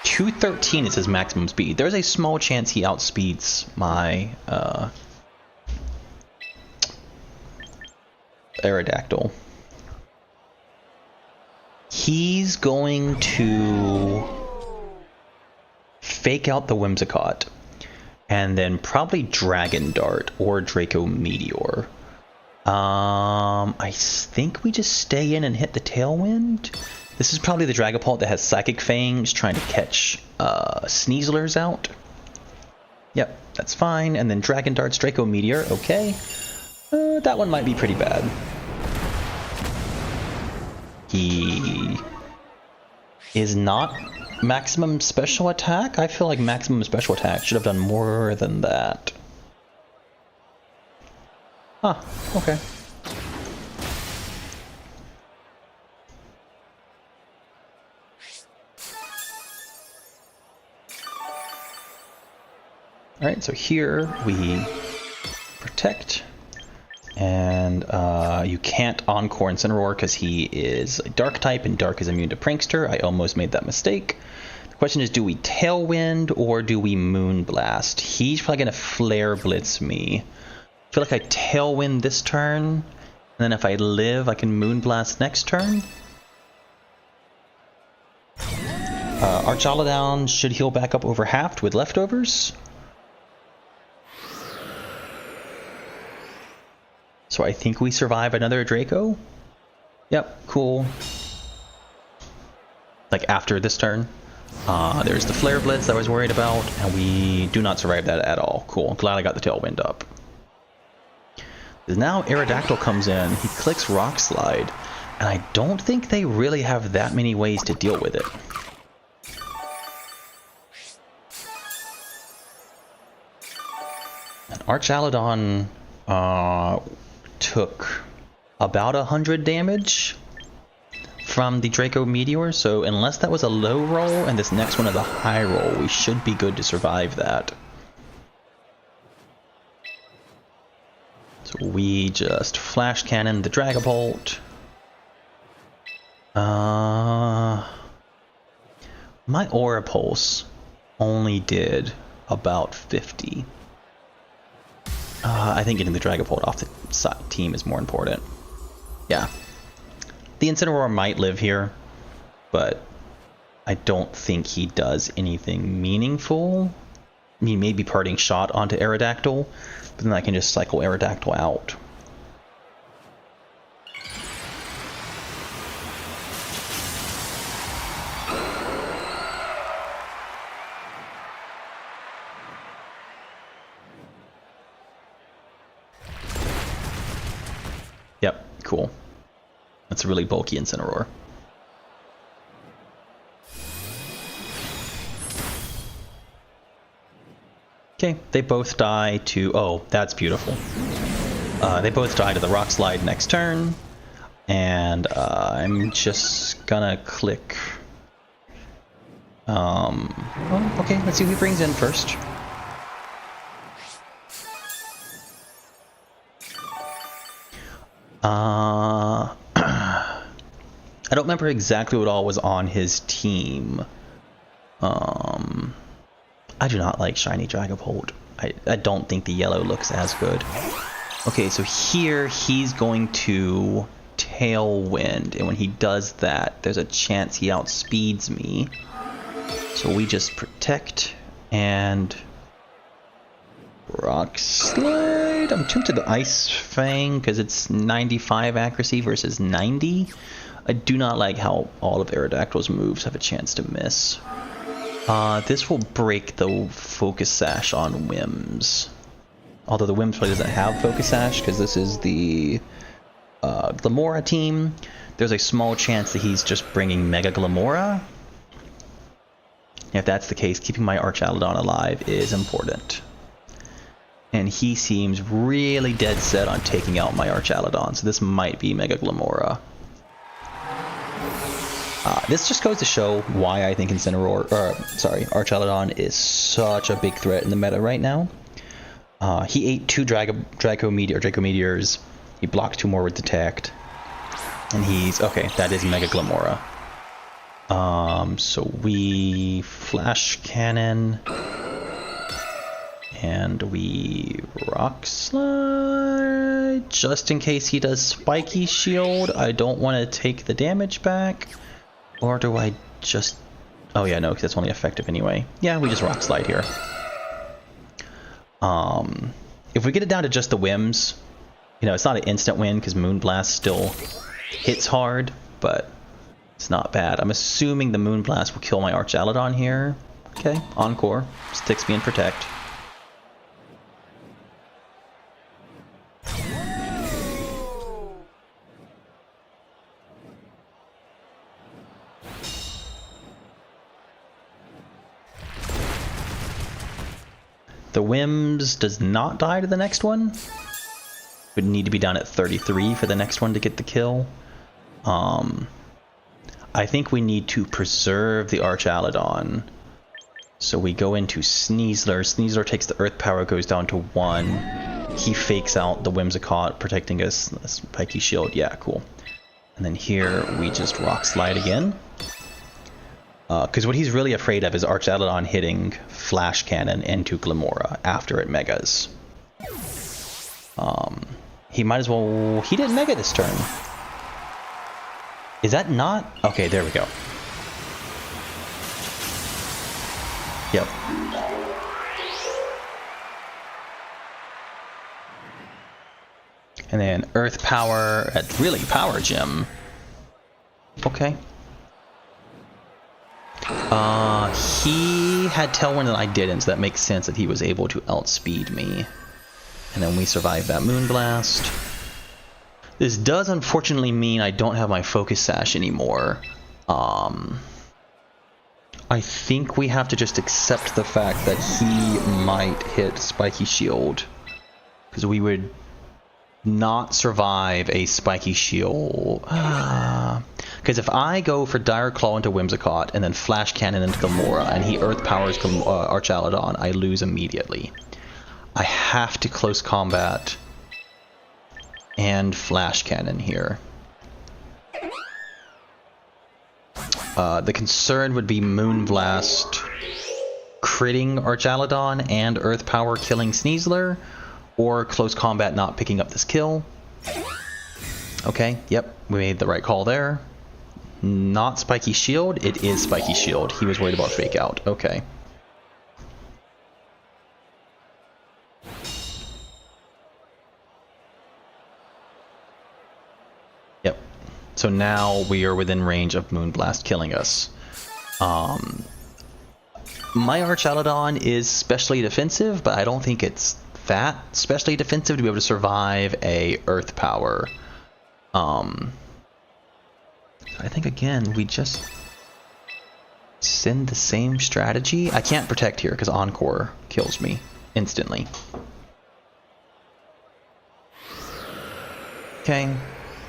[SPEAKER 1] 213 is his maximum speed. There's a small chance he outspeeds my Aerodactyl. He's going to fake out the Whimsicott and then probably Dragon Dart or Draco Meteor. I think we just stay in and hit the Tailwind. This is probably the Dragapult that has Psychic Fangs trying to catch Sneaslers out. Yep, that's fine. And then Dragon Darts, Draco Meteor, okay. That one might be pretty bad. He is not maximum special attack? I feel like maximum special attack should have done more than that. Huh, okay. Alright, so here we protect, And you can't Encore Incineroar because he is a Dark type, and Dark is immune to Prankster. I almost made that mistake. The question is, do we Tailwind or do we Moonblast? He's probably going to Flare Blitz me. I feel like I Tailwind this turn, and then if I live, I can Moonblast next turn. Archaludon should heal back up over halved with leftovers. So I think we survive another Draco. Yep, cool. Like after this turn. There's the Flare Blitz that I was worried about, and we do not survive that at all. Cool, glad I got the Tailwind up. Now Aerodactyl comes in, he clicks Rock Slide, and I don't think they really have that many ways to deal with it. And Archaludon took about 100 damage from the Draco Meteor, so unless that was a low roll and this next one is a high roll, we should be good to survive that. So we just Flash Cannon the Dragapult. My Aura Pulse only did about 50. I think getting the Dragapult off the team is more important. Yeah. The Incineroar might live here, but I don't think he does anything meaningful. I mean, maybe Parting Shot onto Aerodactyl, but then I can just cycle Aerodactyl out. Yep, cool. That's a really bulky Incineroar. Okay, they both die to... Oh, that's beautiful. They both die to the Rock Slide next turn. And I'm just gonna click... Oh, okay, let's see who he brings in first. I don't remember exactly what all was on his team. I do not like Shiny Dragapult. I don't think the yellow looks as good. Okay, so here he's going to Tailwind, and when he does that, there's a chance he outspeeds me. So we just Protect and Rock Slide. I'm tempted to Ice Fang because it's 95 accuracy versus 90. I do not like how all of Aerodactyl's moves have a chance to miss. This will break the Focus Sash on Wims. Although the Wims probably doesn't have Focus Sash because this is the Glimmora team. There's a small chance that he's just bringing Mega Glimmora. If that's the case, keeping my Archaludon alive is important. And he seems really dead set on taking out my Archaludon, so this might be Mega Glimmora. This just goes to show why I think Archaludon is such a big threat in the meta right now. He ate 2 Draco Meteors. He blocked 2 more with Detect. And he's... Okay, that is Mega Glimmora. So we Flash Cannon. And we Rock Slide. Just in case he does Spiky Shield. I don't want to take the damage back. Or do I just... Oh yeah, no, because that's only effective anyway. Yeah, we just Rock Slide here. If we get it down to just the Wims, you know, it's not an instant win because Moonblast still hits hard, but it's not bad. I'm assuming the Moonblast will kill my Archaludon here. Okay, Encore. Sticks me in Protect. The Wims does not die to the next one. Would need to be down at 33 for the next one to get the kill. I think we need to preserve the Archaludon. So we go into Sneasler. Sneasler takes the Earth Power, goes down to 1. he fakes out the Whimsicott, protecting us. Spiky Shield, yeah, cool. And then here we just Rock Slide again. Because what he's really afraid of is Archaludon hitting Flash Cannon into Glimmora after it Megas. He might as well... He didn't Mega this turn. Is that not... Okay, there we go. Yep. And then Earth Power at really Power Gem. Okay. He had Tailwind and I didn't, so that makes sense that he was able to outspeed me. And then we survived that Moonblast. This does unfortunately mean I don't have my Focus Sash anymore. I think we have to just accept the fact that he might hit Spiky Shield. Because we would not survive a Spiky Shield. Because if I go for Dire Claw into Whimsicott and then Flash Cannon into Glimmora and he Earth Powers Archaludon, I lose immediately. I have to Close Combat and Flash Cannon here. The concern would be Moonblast critting Archaludon and Earth Power killing Sneasler, or Close Combat not picking up this kill. Okay, yep, we made the right call there. Not Spiky Shield, it is Spiky Shield. He was worried about Fake Out. Okay. Yep. So now we are within range of Moonblast killing us. My Archaludon is specially defensive, but I don't think it's that specially defensive to be able to survive a Earth Power. I think again we just send the same strategy. I can't protect here because Encore kills me instantly. Okay,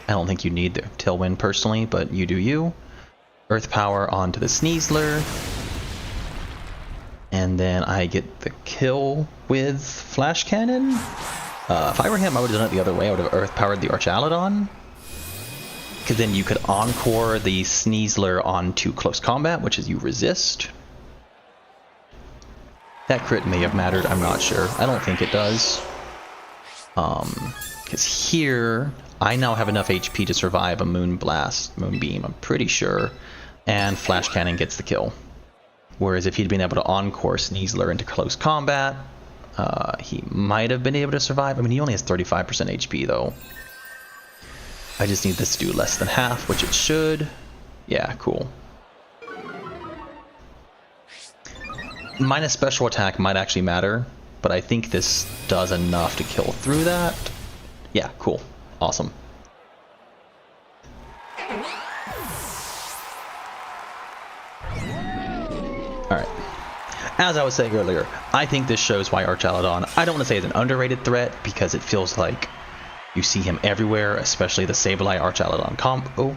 [SPEAKER 1] I don't think you need the Tailwind personally, but you do you. Earth Power onto the Sneasler. And then I get the kill with Flash Cannon. If I were him, I would have done it the other way. I would have Earth Powered the Archaludon. Because then you could Encore the Sneasler onto Close Combat, which is you resist. That crit may have mattered, I'm not sure. I don't think it does. Because here, I now have enough HP to survive a Moonbeam, I'm pretty sure. And Flash Cannon gets the kill. Whereas if he'd been able to Encore Sneasler into Close Combat, he might have been able to survive. I mean, he only has 35% HP though. I just need this to do less than half, which it should. Yeah, cool. Minus special attack might actually matter, but I think this does enough to kill through that. Yeah, cool. Awesome. Alright. As I was saying earlier, I think this shows why Archaludon, I don't want to say is an underrated threat, because it feels like you see him everywhere, especially the Sableye Archaludon combo.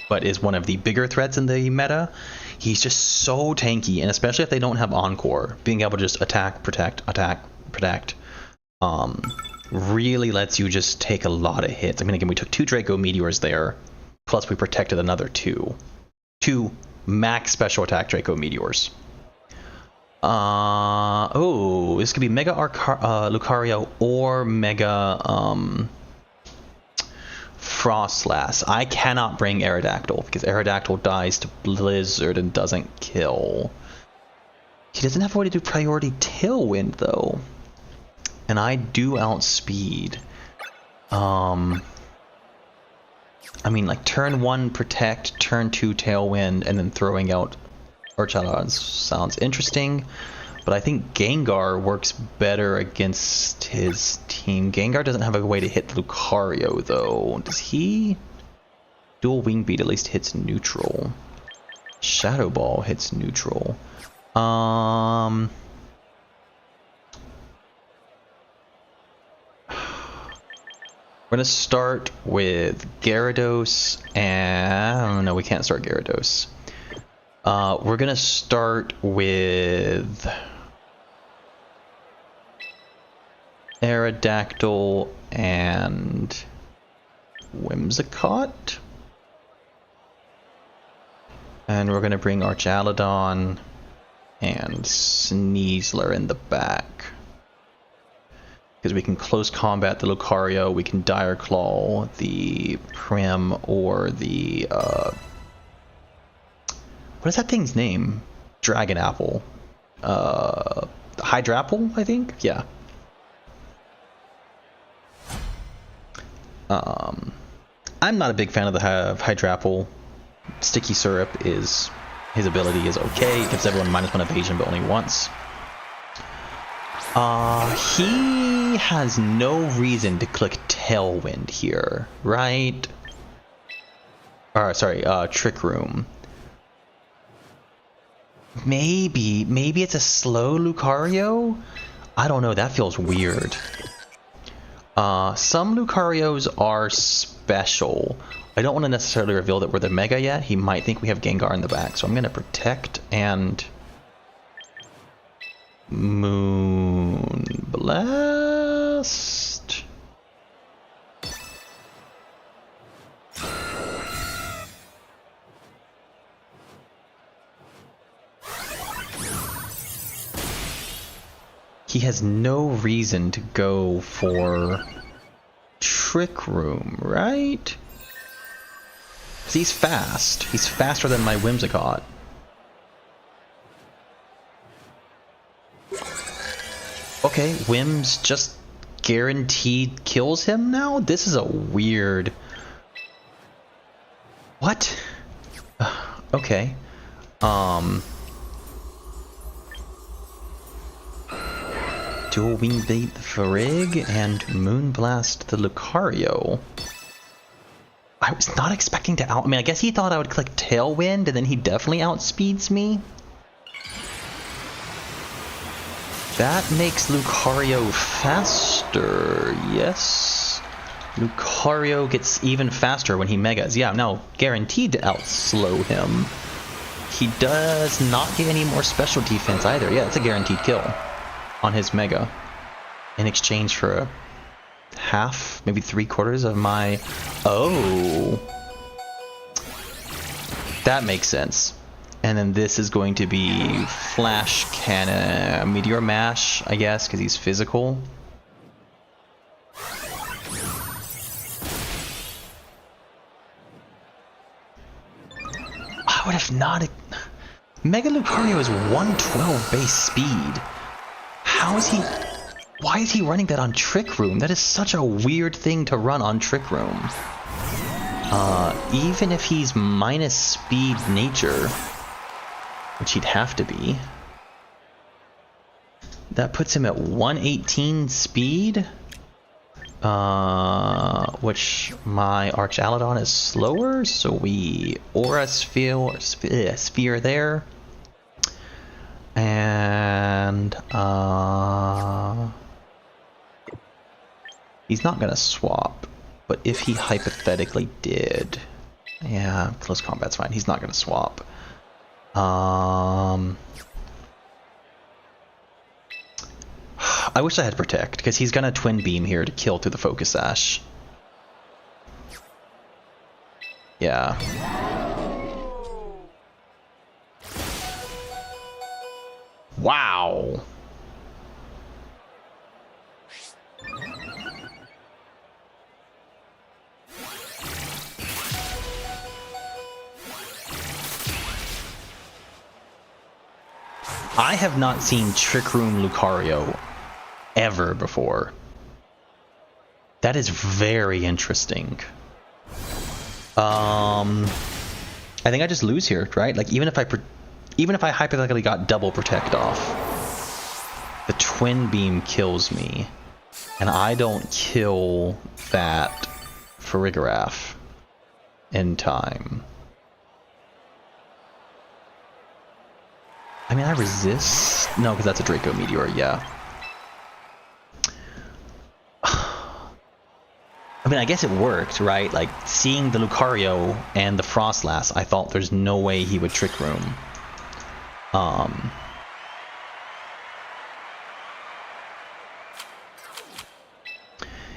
[SPEAKER 1] But is one of the bigger threats in the meta. He's just so tanky, and especially if they don't have Encore, being able to just attack, protect, really lets you just take a lot of hits. I mean, again, we took 2 Draco Meteors there, plus we protected another 2 max special attack Draco Meteors. Oh, this could be Mega Lucario or Mega Frostlass. I cannot bring Aerodactyl because Aerodactyl dies to Blizzard and doesn't kill. He doesn't have a way to do priority Tailwind though, and I do outspeed. I mean, like turn 1 Protect, turn 2 Tailwind, and then throwing out Archaludon sounds interesting, but I think Gengar works better against his team. Gengar doesn't have a way to hit Lucario though. Does he? Dual Wing Beat at least hits neutral. Shadow Ball hits neutral. We're gonna start with Gyarados, and no, we can't start Gyarados. We're gonna start with Aerodactyl and Whimsicott. And we're going to bring Archaludon and Sneasler in the back. Because we can close combat the Lucario, we can Dire Claw the Prim or the... what is that thing's name? Dragon Apple. Hydrapple, I think? Yeah. I'm not a big fan of the Hydrapple. Sticky Syrup is... his ability is okay. It gives everyone -1 evasion, but only once. He has no reason to click Tailwind here, right? Sorry, Trick Room. Maybe it's a slow Lucario? I don't know, that feels weird. Some Lucarios are special. I don't want to necessarily reveal that we're the Mega yet. He might think we have Gengar in the back, so I'm going to Protect and... Moonblast. He has no reason to go for Trick Room, right? 'Cause he's fast. He's faster than my Whimsicott. Okay, Whims just guaranteed kills him now? This is a weird... What? Okay. Dual Wing Beat the Farig and Moonblast the Lucario. I was not expecting to I mean, I guess he thought I would click Tailwind and then he definitely outspeeds me. That makes Lucario faster, yes. Lucario gets even faster when he Megas. Yeah, no, guaranteed to outslow him. He does not get any more special defense either. Yeah, it's a guaranteed kill on his Mega. In exchange for a half, maybe 3/4 of my... Oh! That makes sense. And then this is going to be Flash Cannon, Meteor Mash, I guess, because he's physical. I would have not... Mega Lucario is 112 base speed. How is he... Why is he running that on Trick Room? That is such a weird thing to run on Trick Room. Even if he's minus speed nature... which he'd have to be. That puts him at 118 speed. Which my Archaludon is slower, so we Aura Sphere there. And he's not gonna swap, but if he hypothetically did, yeah, close combat's fine. He's not gonna swap. I wish I had Protect, because he's gonna Twin Beam here to kill through the Focus Sash. Yeah. Wow! I have not seen Trick Room Lucario ever before. That is very interesting. I think I just lose here, right? Like even if I hypothetically got double Protect off, the Twin Beam kills me, and I don't kill that Farigiraf in time. I mean, I resist? No, because that's a Draco Meteor, yeah. I mean, I guess it worked, right? Like, seeing the Lucario and the Frostlass, I thought there's no way he would Trick Room.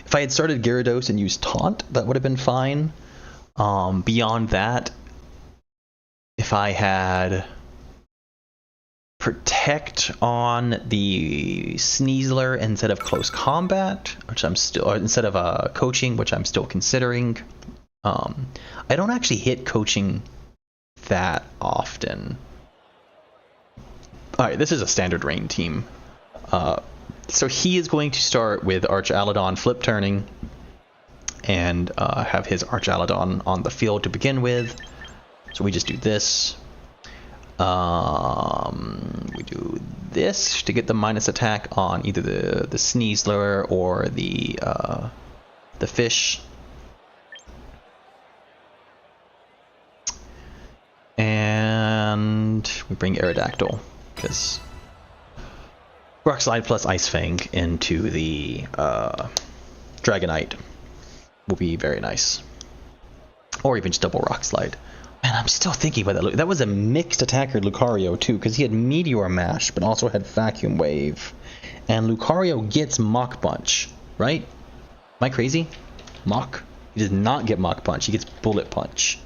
[SPEAKER 1] If I had started Gyarados and used Taunt, that would have been fine. Beyond that, if I had Protect on the Sneasler instead of Close Combat, which I'm still, instead of Coaching, which I'm still considering. I don't actually hit Coaching that often. Alright, this is a standard rain team. So he is going to start with Archaladon flip turning and have his Archaladon on the field to begin with. So we just do this. We do this to get the minus attack on either the Sneasler or the fish. And we bring Aerodactyl because Rock Slide plus Ice Fang into the Dragonite will be very nice. Or even just double Rock Slide. Man, I'm still thinking about that. That was a mixed attacker Lucario too, because he had Meteor Mash, but also had Vacuum Wave. And Lucario gets Mach Punch, right? Am I crazy? Mach? He does not get Mach Punch, he gets Bullet Punch.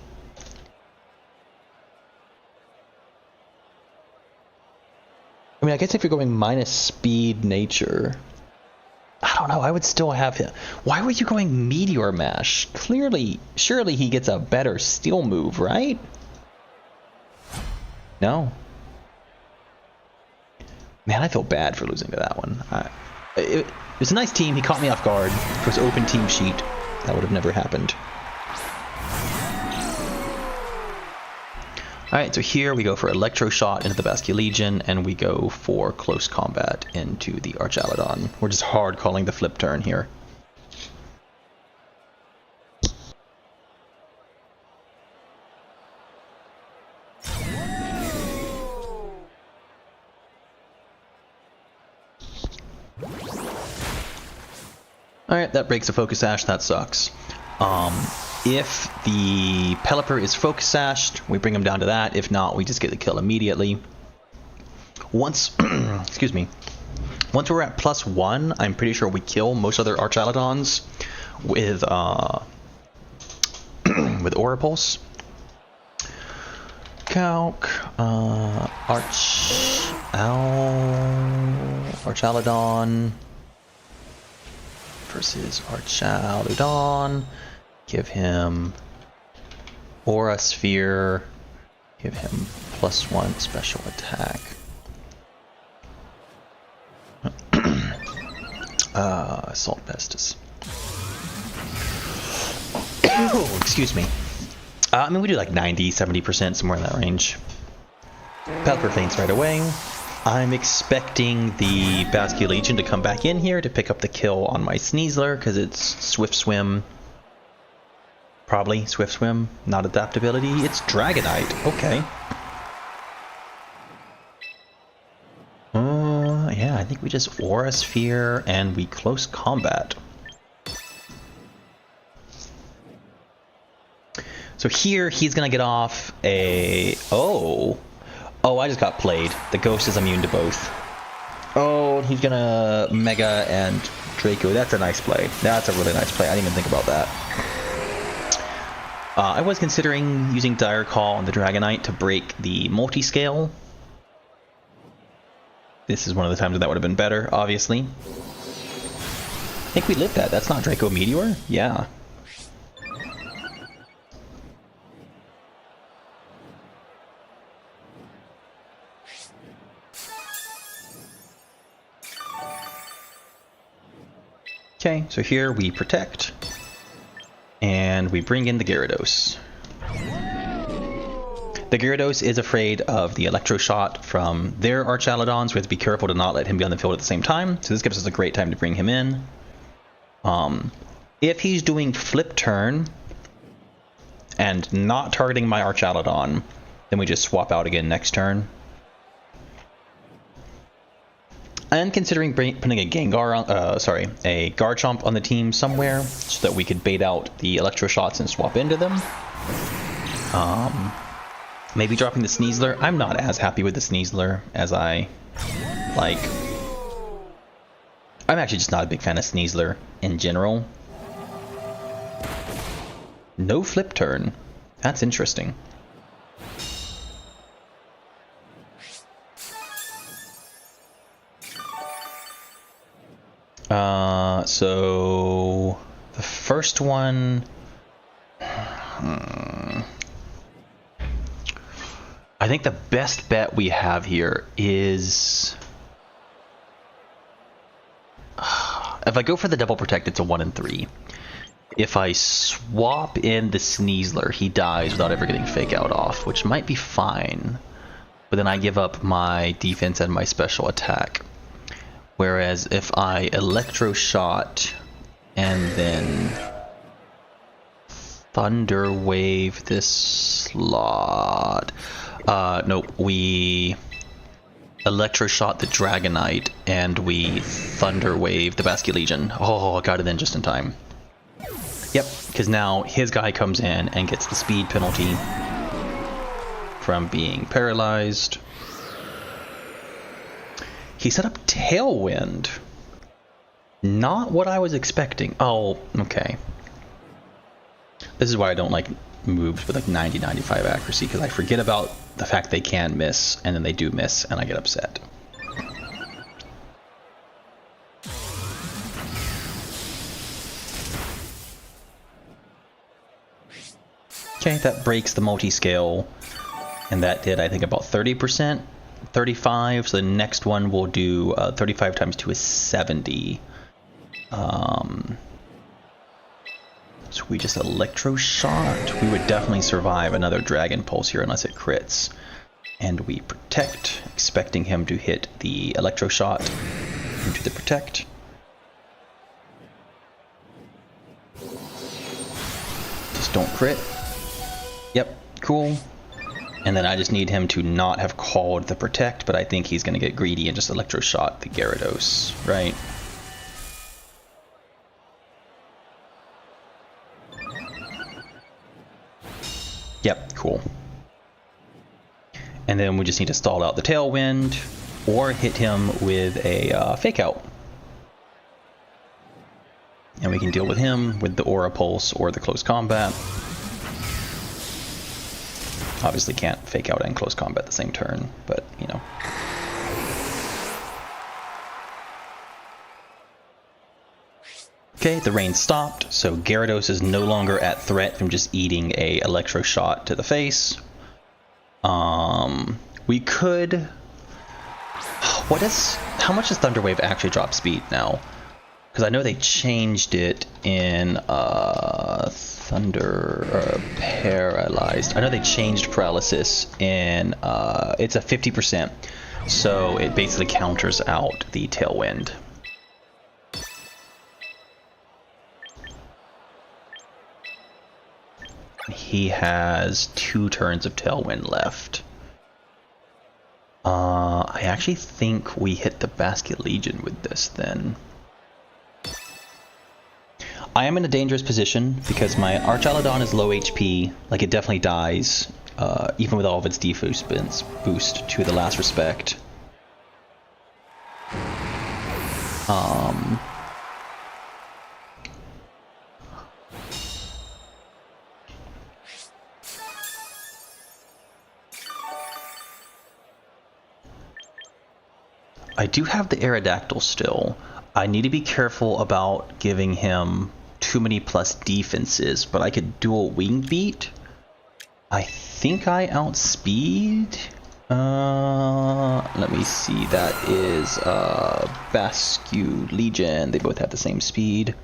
[SPEAKER 1] I mean, I guess if you're going minus speed nature, I don't know, I would still have him. Why were you going Meteor Mash? Clearly, surely he gets a better Steel move, right? No. Man, I feel bad for losing to that one. It was a nice team, he caught me off guard. It was open team sheet. That would have never happened. Alright, so here we go for Electro Shot into the Basculegion, and we go for Close Combat into the Archaladon. We're just hard calling the flip turn here. Alright, that breaks a Focus Sash, that sucks. If the Pelipper is Focus Sashed, we bring him down to that. If not, we just get the kill immediately. Once, excuse me, once we're at +1, I'm pretty sure we kill most other Archaladons with with Aura Pulse. Calc, Archaladon versus Archaludon. Give him Aura Sphere. Give him +1 special attack. Assault Pestis. Oh, excuse me. I mean, we do like 90, 70%, somewhere in that range. Pelipper faints right away. I'm expecting the Basculegion to come back in here to pick up the kill on my Sneasler because it's Swift Swim. Probably Swift Swim, not adaptability. It's Dragonite. Okay. Yeah, I think we just Aura Sphere and we Close Combat. So here he's gonna get off a oh, I just got played. The Ghost is immune to both. Oh, he's gonna Mega and Draco. That's a nice play. That's a really nice play. I didn't even think about that. I was considering using Dire Call on the Dragonite to break the multi-scale. This is one of the times that would have been better, obviously. I think we lived that. That's not Draco Meteor? Yeah. Okay, so here we protect. And we bring in the Gyarados. The Gyarados is afraid of the Electro Shot from their Archaladons, so we have to be careful to not let him be on the field at the same time. So this gives us a great time to bring him in. If he's doing Flip Turn and not targeting my Archaladon, then we just swap out again next turn. I'm considering putting a Gengar on, a Garchomp on the team somewhere so that we could bait out the Electro Shots and swap into them. Maybe dropping the Sneasler. I'm not as happy with the Sneasler as I like. I'm actually just not a big fan of Sneasler in general. No flip turn. That's interesting. So the first one, I think the best bet we have here is if I go for the double protect, it's a 1 and 3. If I swap in the Sneasler, he dies without ever getting fake out off, which might be fine. But then I give up my defense and my special attack. Whereas if I Electro Shot and then Thunder Wave this slot. No, we Electro Shot the Dragonite and we Thunder Wave the Basket Legion. Oh, I got it in just in time. Yep, because now his guy comes in and gets the speed penalty from being paralyzed. He set up Tailwind. Not what I was expecting. Oh, okay. This is why I don't like moves with like 90-95 accuracy, because I forget about the fact they can miss, and then they do miss, and I get upset. Okay, that breaks the multi-scale, and that did, I think, about 30%, 35, so the next one will do 35 times 2 is 70. So we just Electro Shot. We would definitely survive another Dragon Pulse here unless it crits. And we Protect, expecting him to hit the Electro Shot into the Protect. Just don't crit. Yep, cool. And then I just need him to not have called the Protect, but I think he's going to get greedy and just Electro Shot the Gyarados, right? Yep, cool. And then we just need to stall out the Tailwind or hit him with a Fake Out. And we can deal with him with the Aura Pulse or the Close Combat. Obviously can't Fake Out and Close Combat the same turn, but you know. Okay, the rain stopped, so Gyarados is no longer at threat from just eating a Electro Shot to the face. We could... How much does Thunder Wave actually drop speed now? Because I know they changed it in Paralyzed. I know they changed Paralysis in... it's a 50%, so it basically counters out the Tailwind. He has 2 turns of Tailwind left. I actually think we hit the Basket Legion with this then. I am in a dangerous position because my Archaludon is low HP. Like, it definitely dies, even with all of its defense boost to the last respect. I do have the Aerodactyl still. I need to be careful about giving him too many plus defenses, but I could dual Wing Beat. I think I outspeed. Let me see. That is Basque Legion. They both have the same speed.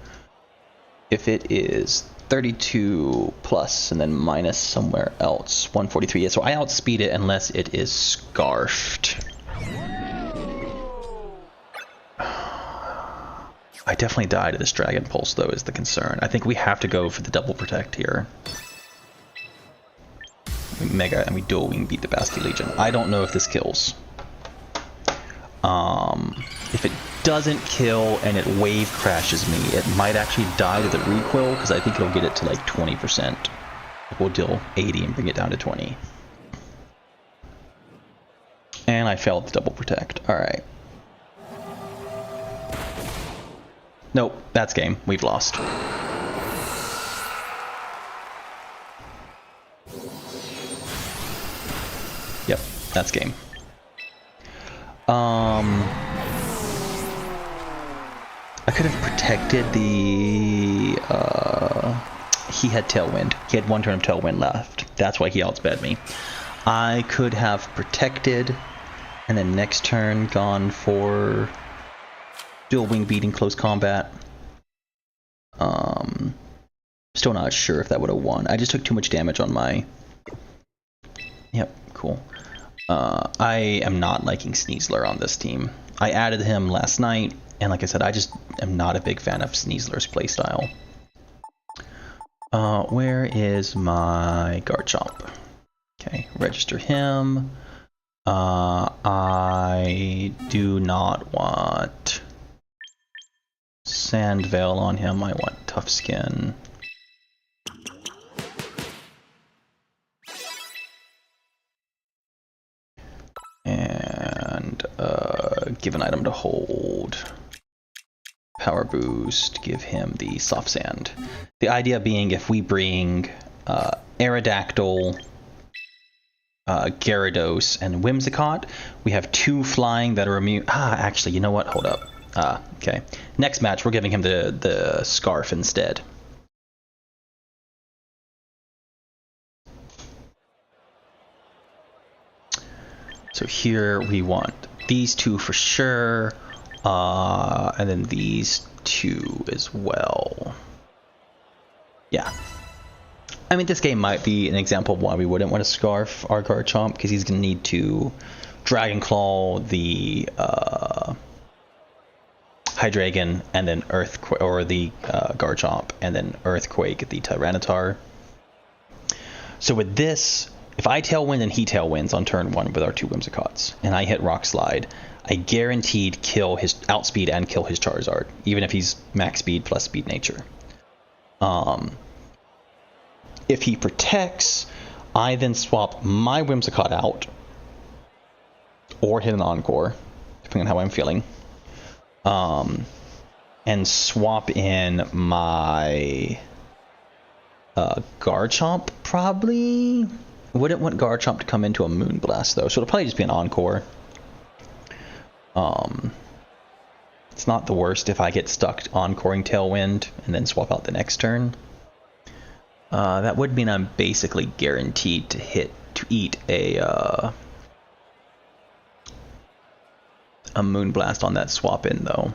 [SPEAKER 1] If it is 32 plus and then minus somewhere else, 143. Yeah, so I outspeed it unless it is Scarfed. I definitely die to this Dragon Pulse, though, is the concern. I think we have to go for the double Protect here. We Mega and we dual Wing Beat the Basque Legion. I don't know if this kills. If it doesn't kill and it Wave Crashes me, it might actually die to the recoil, because I think it'll get it to like 20%. We'll deal 80 and bring it down to 20. And I failed the double Protect. Alright. Nope, that's game. We've lost. Yep, that's game. I could have protected the... he had Tailwind. He had one turn of Tailwind left. That's why he outsped me. I could have protected, and then next turn gone for dual wing beating close combat. Still not sure if that would have won. I just took too much damage on my... Yep, cool. I am not liking Sneasler on this team. I added him last night, and like I said, I just am not a big fan of Sneasler's playstyle. Where is my Garchomp? Okay, register him. I do not want Sandveil on him. I want Tough Skin. And give an item to hold. Power boost, give him the Soft Sand. The idea being if we bring Aerodactyl, Gyarados, and Whimsicott, we have 2 flying that are immune. Actually, you know what? Hold up. Okay. Next match, we're giving him the Scarf instead. So here we want these 2 for sure, and then these 2 as well. Yeah. I mean, this game might be an example of why we wouldn't want to Scarf our Garchomp, because he's going to need to Dragon Claw the Hydreigon, and then Earthquake, or the Garchomp, and then Earthquake the Tyranitar. So with this, if I Tailwind and he Tailwinds on turn 1 with our 2 Whimsicotts, and I hit Rock Slide, I guaranteed outspeed and kill his Charizard, even if he's max speed plus speed nature. If he protects, I then swap my Whimsicott out, or hit an Encore, depending on how I'm feeling, and swap in my Garchomp, probably. Wouldn't want Garchomp to come into a Moonblast, though, so it'll probably just be an Encore. It's not the worst if I get stuck Encoring Tailwind and then swap out the next turn. That would mean I'm basically guaranteed to eat a Moonblast on that swap in, though.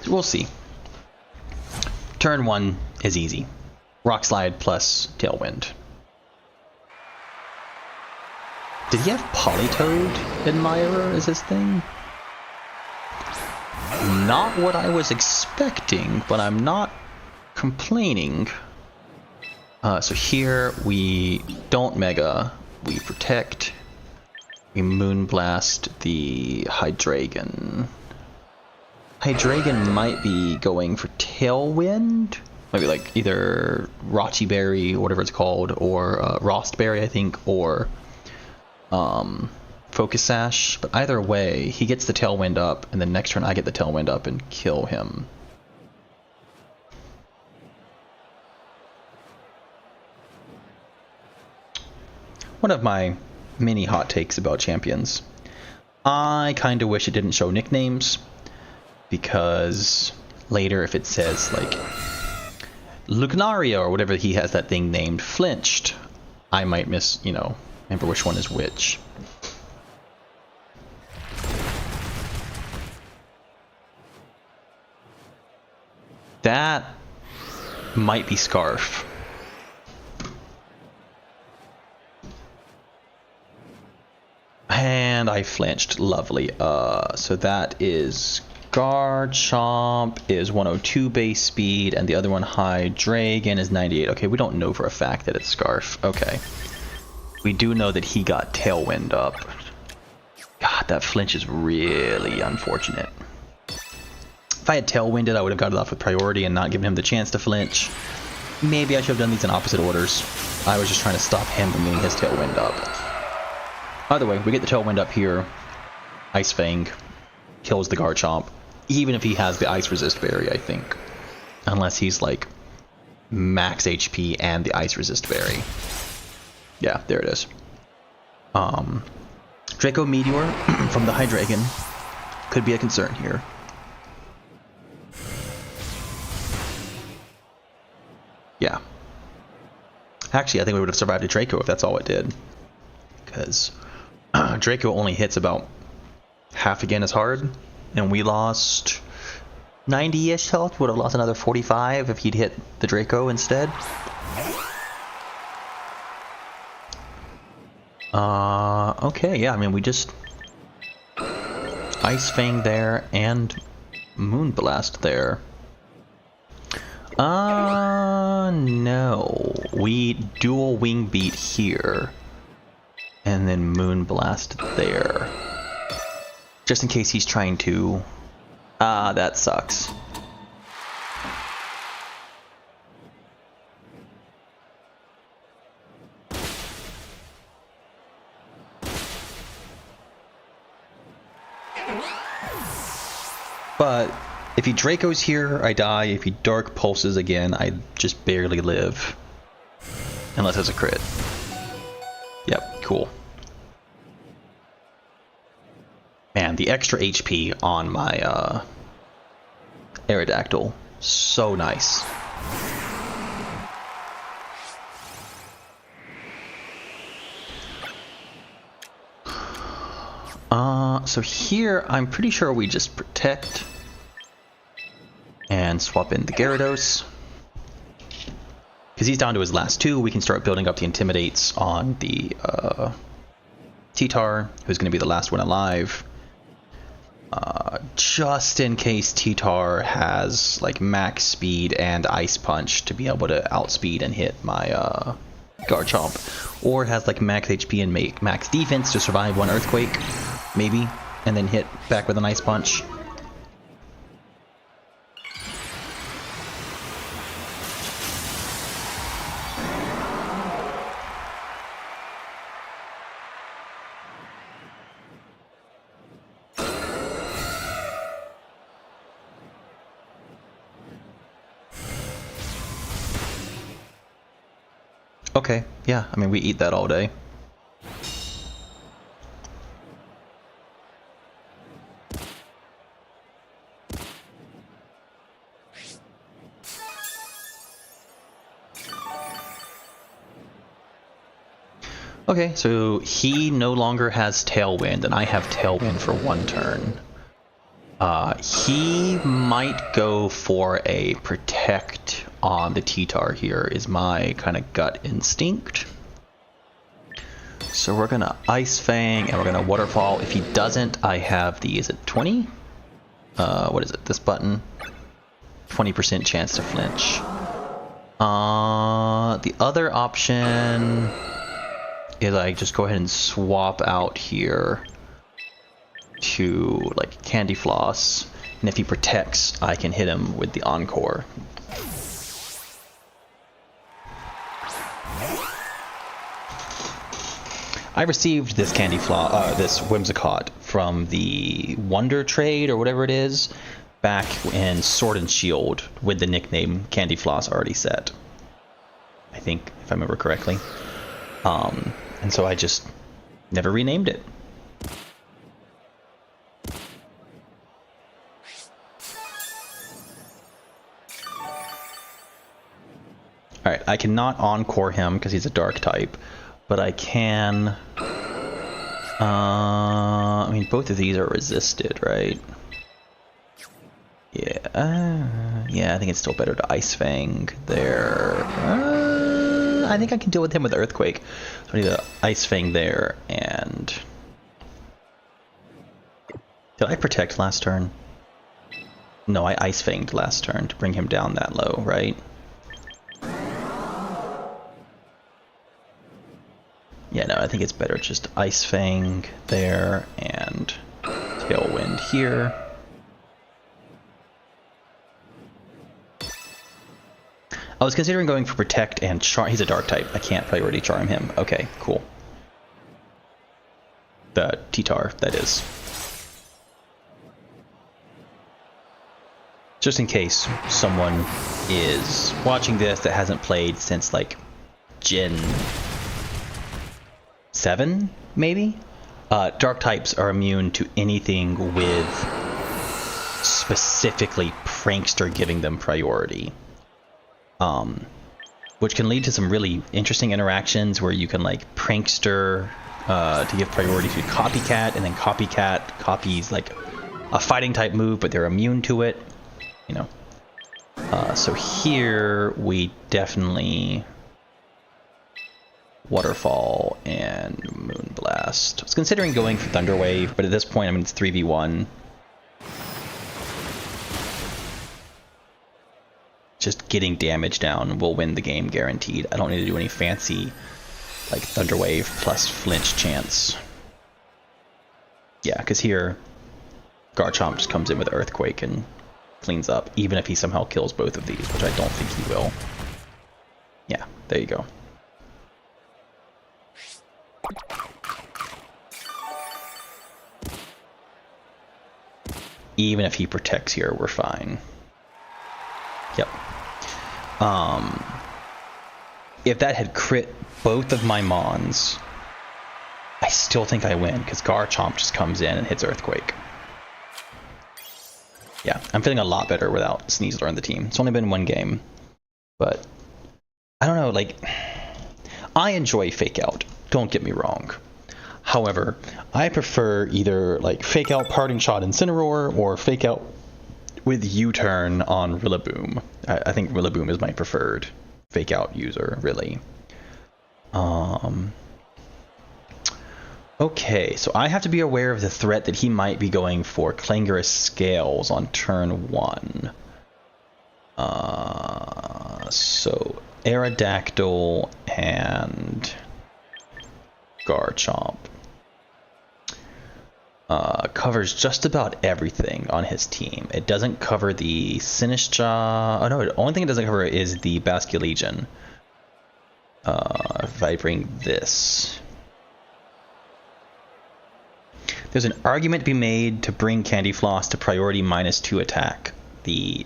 [SPEAKER 1] So we'll see. Turn 1 is easy. Rock Slide plus Tailwind. Did he have Politoed Admirer as his thing? Not what I was expecting, but I'm not complaining. So here we don't Mega, we protect, we Moonblast the Hydreigon. Hydreigon might be going for Tailwind, maybe like either Rotchi Berry, or whatever it's called, or Rostberry, I think, or Focus Sash. But either way, he gets the Tailwind up, and then next turn I get the Tailwind up and kill him. One of my many hot takes about Champions. I kind of wish it didn't show nicknames, because later if it says like Lucario or whatever he has that thing named flinched, I might remember which one is which. That might be Scarf. And I flinched. Lovely. So that is Garchomp is 102 base speed, and the other one, Hydreigon, is 98. Okay, we don't know for a fact that it's Scarf. Okay. We do know that he got Tailwind up. God, that flinch is really unfortunate. If I had Tailwinded, I would have got it off with priority and not given him the chance to flinch. Maybe I should have done these in opposite orders. I was just trying to stop him from getting his Tailwind up. Either way, we get the Tailwind up here. Ice Fang kills the Garchomp. Even if he has the Ice Resist Berry, I think. Unless he's like max HP and the Ice Resist Berry. Yeah, there it is. Draco Meteor from the Hydreigon could be a concern here. Yeah. Actually, I think we would have survived a Draco if that's all it did. Because Draco only hits about half again as hard. And we lost 90-ish health. Would have lost another 45 if he'd hit the Draco instead. Okay, yeah, I mean, we just Ice Fang there and Moonblast there. No. We dual Wing Beat here. And then Moonblast there. Just in case he's trying to... that sucks. But if he Draco's here, I die. If he Dark Pulses again, I just barely live. Unless it's a crit. Yep, cool. Man, the extra HP on my Aerodactyl, so nice. So here, I'm pretty sure we just protect and swap in the Gyarados. Because he's down to his last two, we can start building up the Intimidates on the T-Tar, who's going to be the last one alive. Just in case T-Tar has like max speed and Ice Punch to be able to outspeed and hit my Garchomp. Or has like max HP and max defense to survive one Earthquake, maybe, and then hit back with an Ice Punch. Okay, yeah, I mean, we eat that all day. Okay, so he no longer has Tailwind, and I have Tailwind for one turn. He might go for a Protect on the T-Tar here, is my kind of gut instinct. So we're gonna Ice Fang, and we're gonna Waterfall. If he doesn't, I have the, is it 20? What is it, this button? 20% chance to flinch. The other option is I just go ahead and swap out here to like Candy Floss, and if he protects, I can hit him with the Encore. I received this Candy Floss, this Whimsicott from the Wonder Trade or whatever it is, back in Sword and Shield with the nickname Candy Floss already set. I think, if I remember correctly. And so I just never renamed it. Alright, I cannot Encore him because he's a Dark type, but I can... I mean, both of these are resisted, right? Yeah, yeah, I think it's still better to Ice Fang there. I think I can deal with him with Earthquake. So I need to Ice Fang there, and... Did I Protect last turn? No, I Ice Fanged last turn to bring him down that low, right? Yeah, no, I think it's better just Ice Fang there and Tailwind here. I was considering going for Protect and Charm. He's a Dark type. I can't Priority Charm him. Okay, cool. The T-Tar, that is. just in case someone is watching this that hasn't played since like Gen 7, maybe? Dark types are immune to anything with specifically Prankster giving them priority. Which can lead to some really interesting interactions where you can like Prankster to give priority to Copycat, and then Copycat copies like a fighting type move, but they're immune to it, you know. So here we definitely Waterfall and Moonblast. I was considering going for Thunderwave, but at this point, I mean, it's 3v1. Just getting damage down will win the game guaranteed. I don't need to do any fancy like Thunderwave plus flinch chance. Yeah, because here Garchomp just comes in with Earthquake and cleans up, even if he somehow kills both of these, which I don't think he will. Yeah, there you go. Even if he protects here, we're fine. Yep. If that had crit both of my Mons, I still think I win, because Garchomp just comes in and hits Earthquake. Yeah, I'm feeling a lot better without Sneasler on the team. It's only been one game, but I don't know, like, I enjoy Fake Out, don't get me wrong. However, I prefer either like Fake Out Parting Shot Incineroar or Fake Out with U-Turn on Rillaboom. I think Rillaboom is my preferred Fake Out user, really. Okay, so I have to be aware of the threat that he might be going for Clangorous Scales on turn 1. So Aerodactyl and Garchomp. Covers just about everything on his team. It doesn't cover the Sinistcha. Oh no, the only thing it doesn't cover is the Basculegion. If I bring this. There's an argument to be made to bring Candy Floss to priority -2 attack the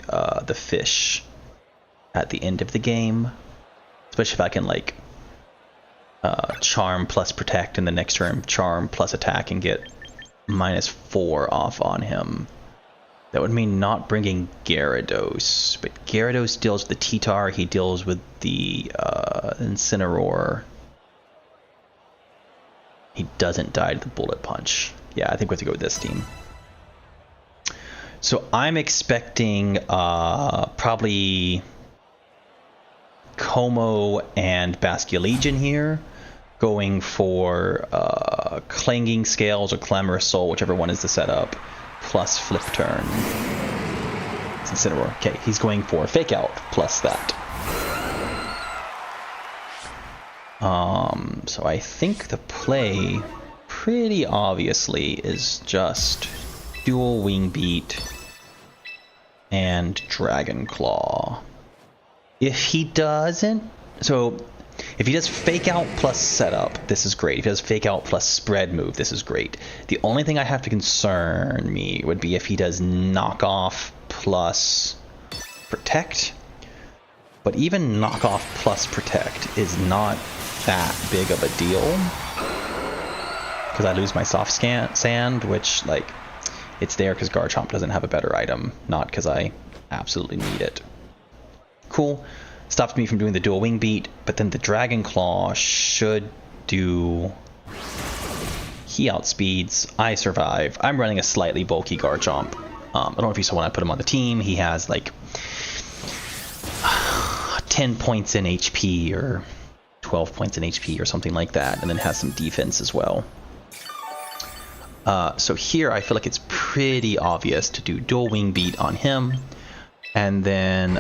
[SPEAKER 1] fish at the end of the game. Especially if I can like Charm plus Protect in the next turn, Charm plus Attack and get -4 off on him. That would mean not bringing Gyarados, but Gyarados deals with the T-Tar, he deals with the Incineroar. He doesn't die to the Bullet Punch. Yeah, I think we have to go with this team. So I'm expecting probably Como and Basculegion here, going for Clanging Scales or Clamorous Soul, whichever one is the setup, plus Flip Turn. It's Incineroar. Okay, he's going for Fake Out plus that. So I think the play, pretty obviously, is just Dual Wing Beat and Dragon Claw. If he doesn't, so if he does Fake Out plus Setup, this is great. If he does Fake Out plus Spread Move, this is great. The only thing I have to concern me would be if he does Knock Off plus Protect. But even Knock Off plus Protect is not that big of a deal, because I lose my Soft Sand, which, like, it's there because Garchomp doesn't have a better item, not because I absolutely need it. Cool. Stops me from doing the Dual Wing Beat, but then the Dragon Claw should do... He outspeeds, I survive. I'm running a slightly bulky Garchomp. I don't know if you saw when I put him on the team, he has like 10 points in HP or 12 points in HP or something like that, and then has some defense as well. So here I feel like it's pretty obvious to do Dual Wing Beat on him. And then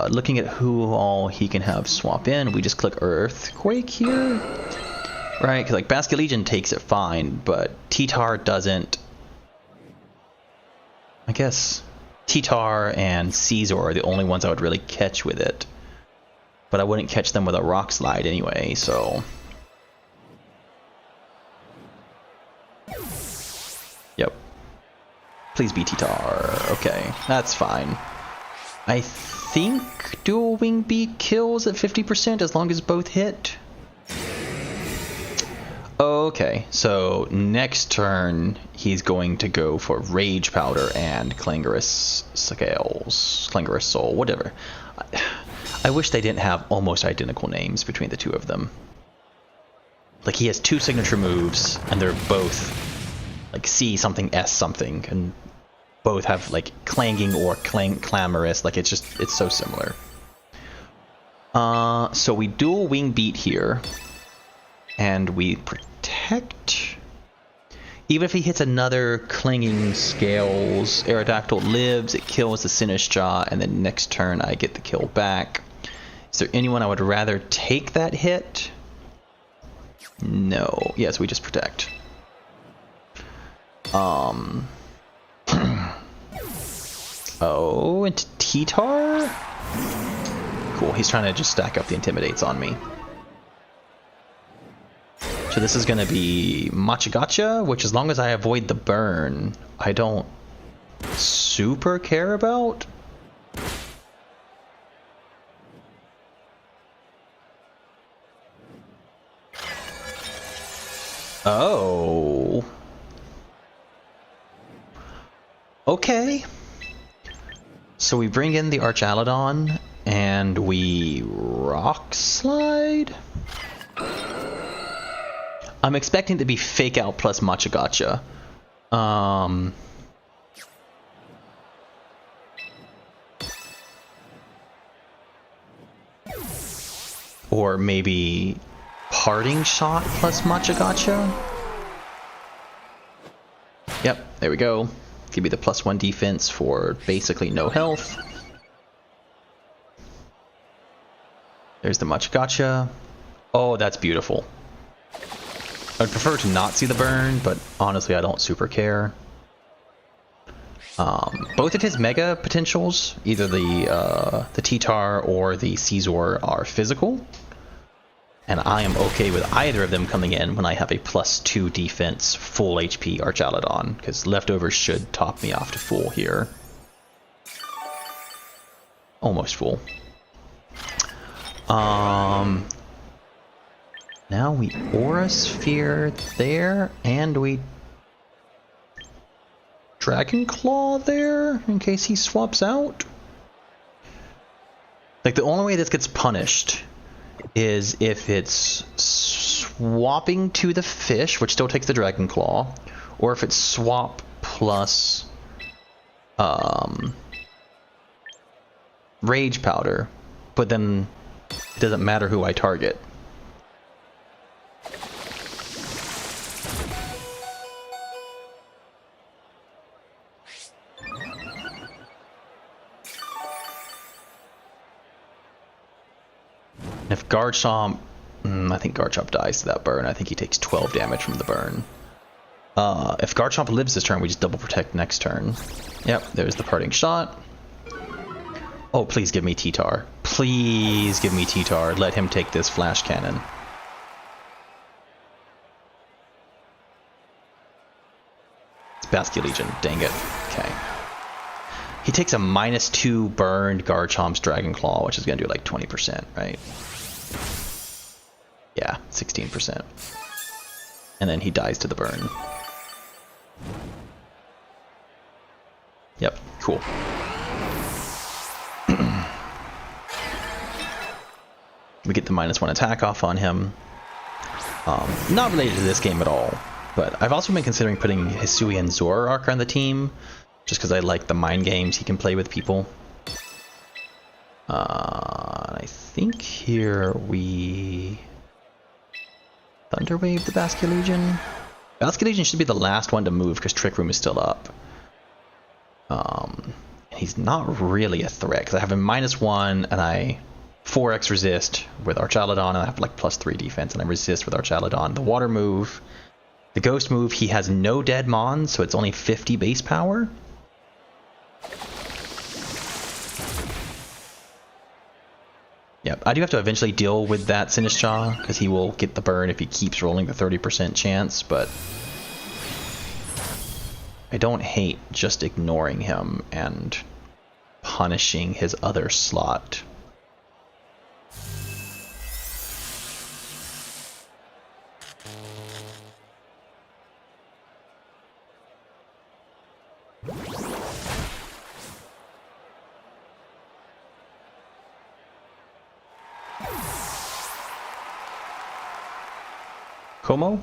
[SPEAKER 1] looking at who all he can have swap in, we just click Earthquake here, right? Because like Basculegion takes it fine, but T-Tar doesn't. I guess T-Tar and Caesar are the only ones I would really catch with it, but I wouldn't catch them with a Rock Slide anyway. So yep. Please be T-Tar. Okay, that's fine. I think dual wing beat kills at 50% as long as both hit. Okay, so next turn he's going to go for Rage Powder and Clangorous Scales, Clangorous Soul, whatever. I wish they didn't have almost identical names between the two of them. Like, he has two signature moves, and they're both like C something, S something, and both have like clanging or clamorous. Like, it's so similar. So we dual wing beat here, and we protect. Even if he hits another Clanging Scales, Aerodactyl lives, it kills the Sinistcha, and then next turn I get the kill back. Is there anyone I would rather take that hit? No. Yes, we just protect. Oh, into T-Tar? Cool, he's trying to just stack up the Intimidates on me. So this is going to be Machagacha, which as long as I avoid the burn, I don't super care about. Oh. Okay. So we bring in the Archaludon and we Rock Slide. I'm expecting to be Fake Out plus Machagacha. Or maybe Parting Shot plus Machagacha. Yep, there we go. Give me the +1 defense for basically no health. There's the Machagacha. Oh, that's beautiful. I'd prefer to not see the burn, but honestly I don't super care. Both of his mega potentials, either the T-Tar or the Caesar, are physical. And I am okay with either of them coming in when I have a +2 defense full HP Archaludon, because leftovers should top me off to full here. Almost full. Now we Aura Sphere there, and we Dragon Claw there, in case he swaps out. Like, the only way this gets punished is if it's swapping to the fish, which still takes the Dragon Claw, or if it's swap plus Rage Powder, but then it doesn't matter who I target. If Garchomp, I think Garchomp dies to that burn. I think he takes 12 damage from the burn. If Garchomp lives this turn, we just double protect next turn. Yep, there's the Parting Shot. Oh, please give me T-Tar. Please give me T-Tar. Let him take this Flash Cannon. It's Basculegion. Dang it. Okay. He takes a -2 burned Garchomp's Dragon Claw, which is going to do like 20%, right? Yeah, 16%. And then he dies to the burn. Yep, cool. We get the -1 attack off on him. Not related to this game at all, but I've also been considering putting Hisuian Zoroark on the team, just because I like the mind games he can play with people. I think here we Thunderwave the Basculegion. Basculegion should be the last one to move because Trick Room is still up. He's not really a threat because I have a -1 and I 4x resist with Archaludon, and I have like +3 defense and I resist with Archaludon. The water move, the ghost move, he has no dead mons, so it's only 50 base power. Yep, I do have to eventually deal with that Sinistcha, because he will get the burn if he keeps rolling the 30% chance, but I don't hate just ignoring him and punishing his other slot. Como?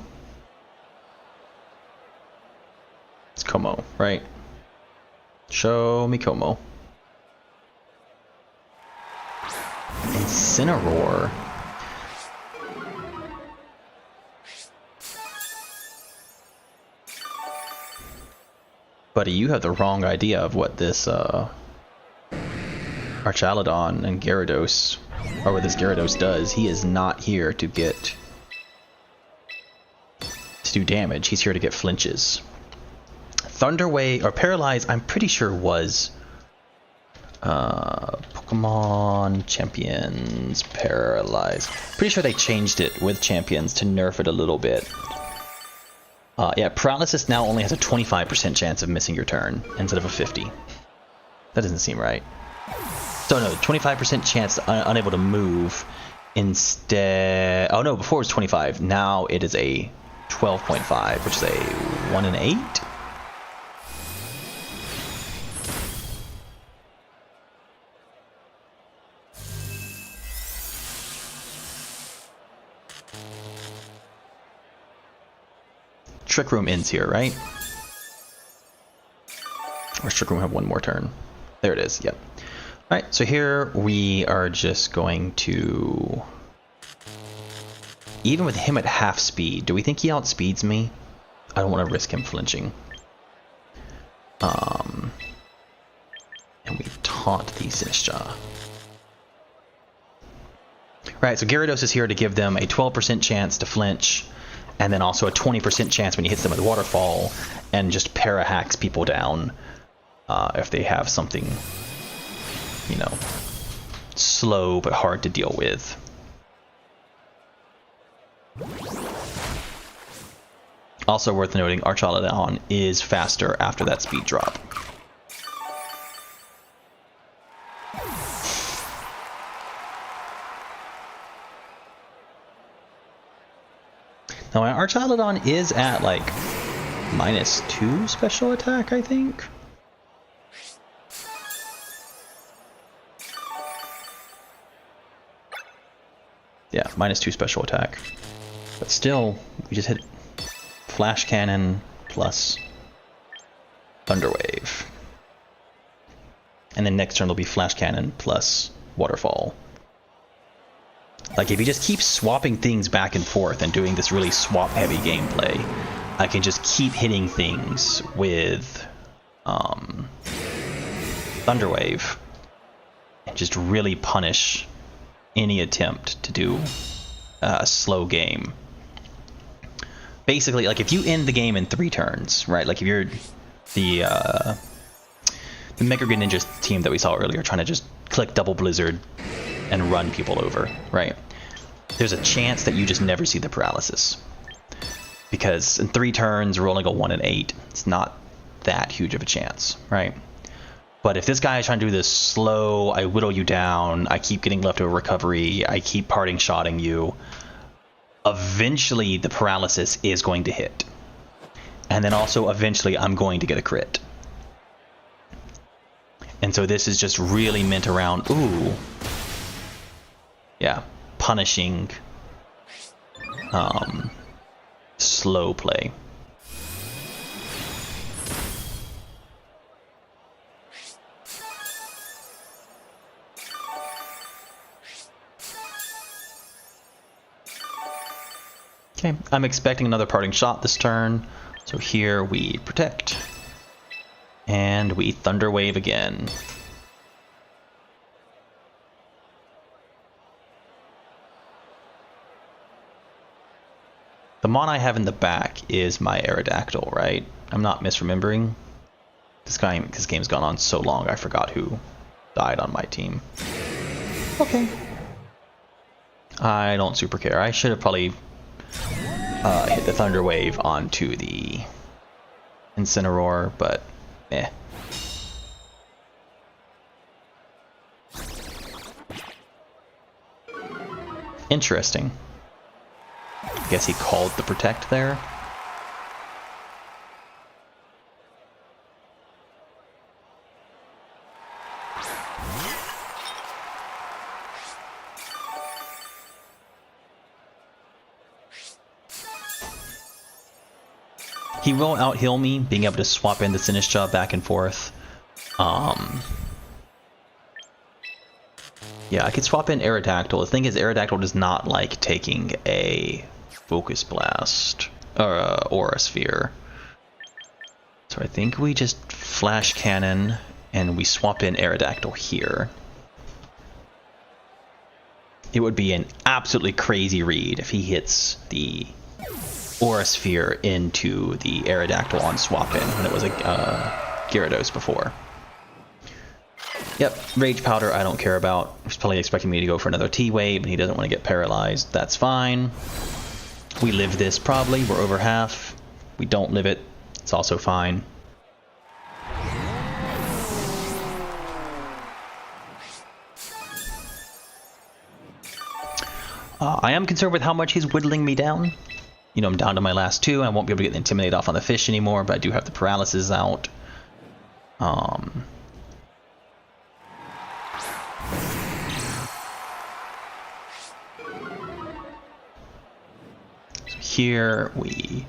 [SPEAKER 1] It's Como, right? Show me Como. Incineroar. Buddy, you have the wrong idea of what this Archaludon and Gyarados, or what this Gyarados does. He is not here to get do damage. He's here to get flinches. Thunder Wave or Paralyze, I'm pretty sure was Pokemon Champions Paralyze. Pretty sure they changed it with Champions to nerf it a little bit. Yeah, Paralysis now only has a 25% chance of missing your turn instead of a 50. That doesn't seem right. So no, 25% chance unable to move instead. Oh no, before it was 25. Now it is a 12.5, which is a 1 in 8. Trick Room ends here, right? Or Trick Room have one more turn? There it is, yep. Alright, so here we are just going to... Even with him at half speed, do we think he outspeeds me? I don't want to risk him flinching. And we taunt the Sinistcha. Right, so Gyarados is here to give them a 12% chance to flinch, and then also a 20% chance when he hits them with Waterfall, and just para-hacks people down if they have something, you know, slow but hard to deal with. Also worth noting, Archaludon is faster after that speed drop. Now my Archaludon is at like -2 special attack, I think. Yeah, -2 special attack. But still, we just hit Flash Cannon plus Thunder Wave. And then next turn will be Flash Cannon plus Waterfall. Like, if you just keep swapping things back and forth and doing this really swap-heavy gameplay, I can just keep hitting things with Thunder Wave and just really punish any attempt to do a slow game. Basically, like, if you end the game in 3 turns, right? Like, if you're the Mega Greninja team that we saw earlier trying to just click Double Blizzard and run people over, right? There's a chance that you just never see the paralysis. Because in 3 turns, rolling a 1 in 8, it's not that huge of a chance, right? But if this guy is trying to do this slow, I whittle you down, I keep getting leftover recovery, I keep parting shotting you, eventually the paralysis is going to hit. And then also eventually I'm going to get a crit. And so this is just really meant around, ooh, yeah, punishing slow play. Okay, I'm expecting another parting shot this turn, so here we protect. And we Thunder Wave again. The mon I have in the back is my Aerodactyl, right? I'm not misremembering. This game's gone on so long, I forgot who died on my team. Okay. I don't super care. I should have probably hit the Thunder Wave onto the Incineroar, but eh. Interesting. I guess he called the protect there. He will out-heal me, being able to swap in the Sinistcha back and forth. Yeah, I could swap in Aerodactyl. The thing is, Aerodactyl does not like taking a Focus Blast or Aura Sphere. So I think we just Flash Cannon and we swap in Aerodactyl here. It would be an absolutely crazy read if he hits the Aura Sphere into the Aerodactyl on swap in when it was a Gyarados before. Yep, Rage Powder I don't care about. He's probably expecting me to go for another T-Wave and he doesn't want to get paralyzed. That's fine. We live this probably. We're over half. We don't live it. It's also fine. I am concerned with how much he's whittling me down. You know, I'm down to my last two. I won't be able to get the Intimidate off on the fish anymore, but I do have the Paralysis out. So here we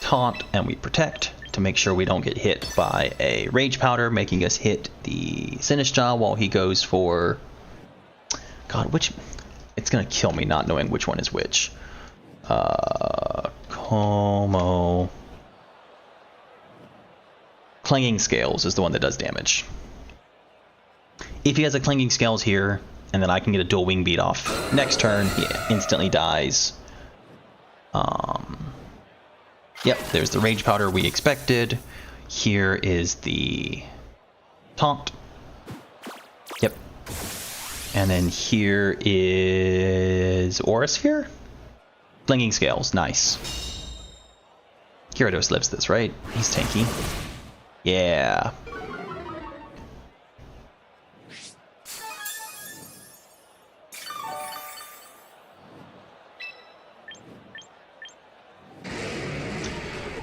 [SPEAKER 1] taunt and we protect to make sure we don't get hit by a Rage Powder, making us hit the Sinistcha while he goes for... God, which... It's gonna kill me not knowing which one is which. Como... Clanging Scales is the one that does damage. If he has a Clanging Scales here, and then I can get a dual Wing Beat off next turn, he instantly dies. Yep, there's the Rage Powder we expected. Here is the Taunt. Yep. And then here is Aura Sphere? Clanging Scales, nice. Gyarados lives this, right? He's tanky. Yeah.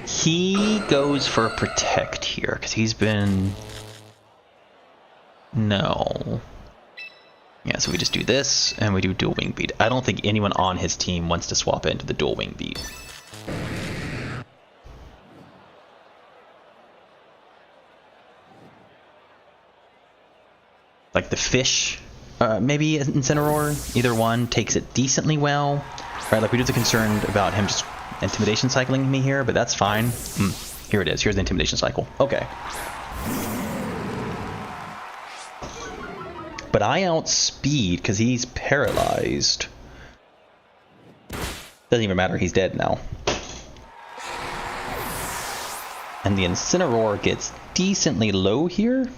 [SPEAKER 1] He goes for Protect here, because he's been... No. Yeah, so we just do this, and we do Dual Wing Beat. I don't think anyone on his team wants to swap into the Dual Wing Beat. Like the fish, maybe Incineroar, either one takes it decently well. Right, like we do the concerned about him just Intimidation cycling me here, but that's fine. Here it is, here's the Intimidation cycle. Okay. But I outspeed because he's paralyzed. Doesn't even matter, he's dead now. And the Incineroar gets decently low here.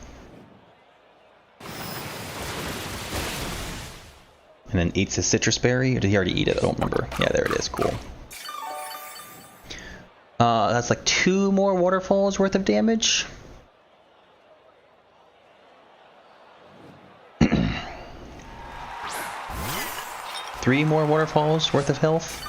[SPEAKER 1] And then eats his Citrus Berry. Or did he already eat it? I don't remember. Yeah, there it is. Cool. That's like 2 more waterfalls worth of damage. Three more waterfalls worth of health.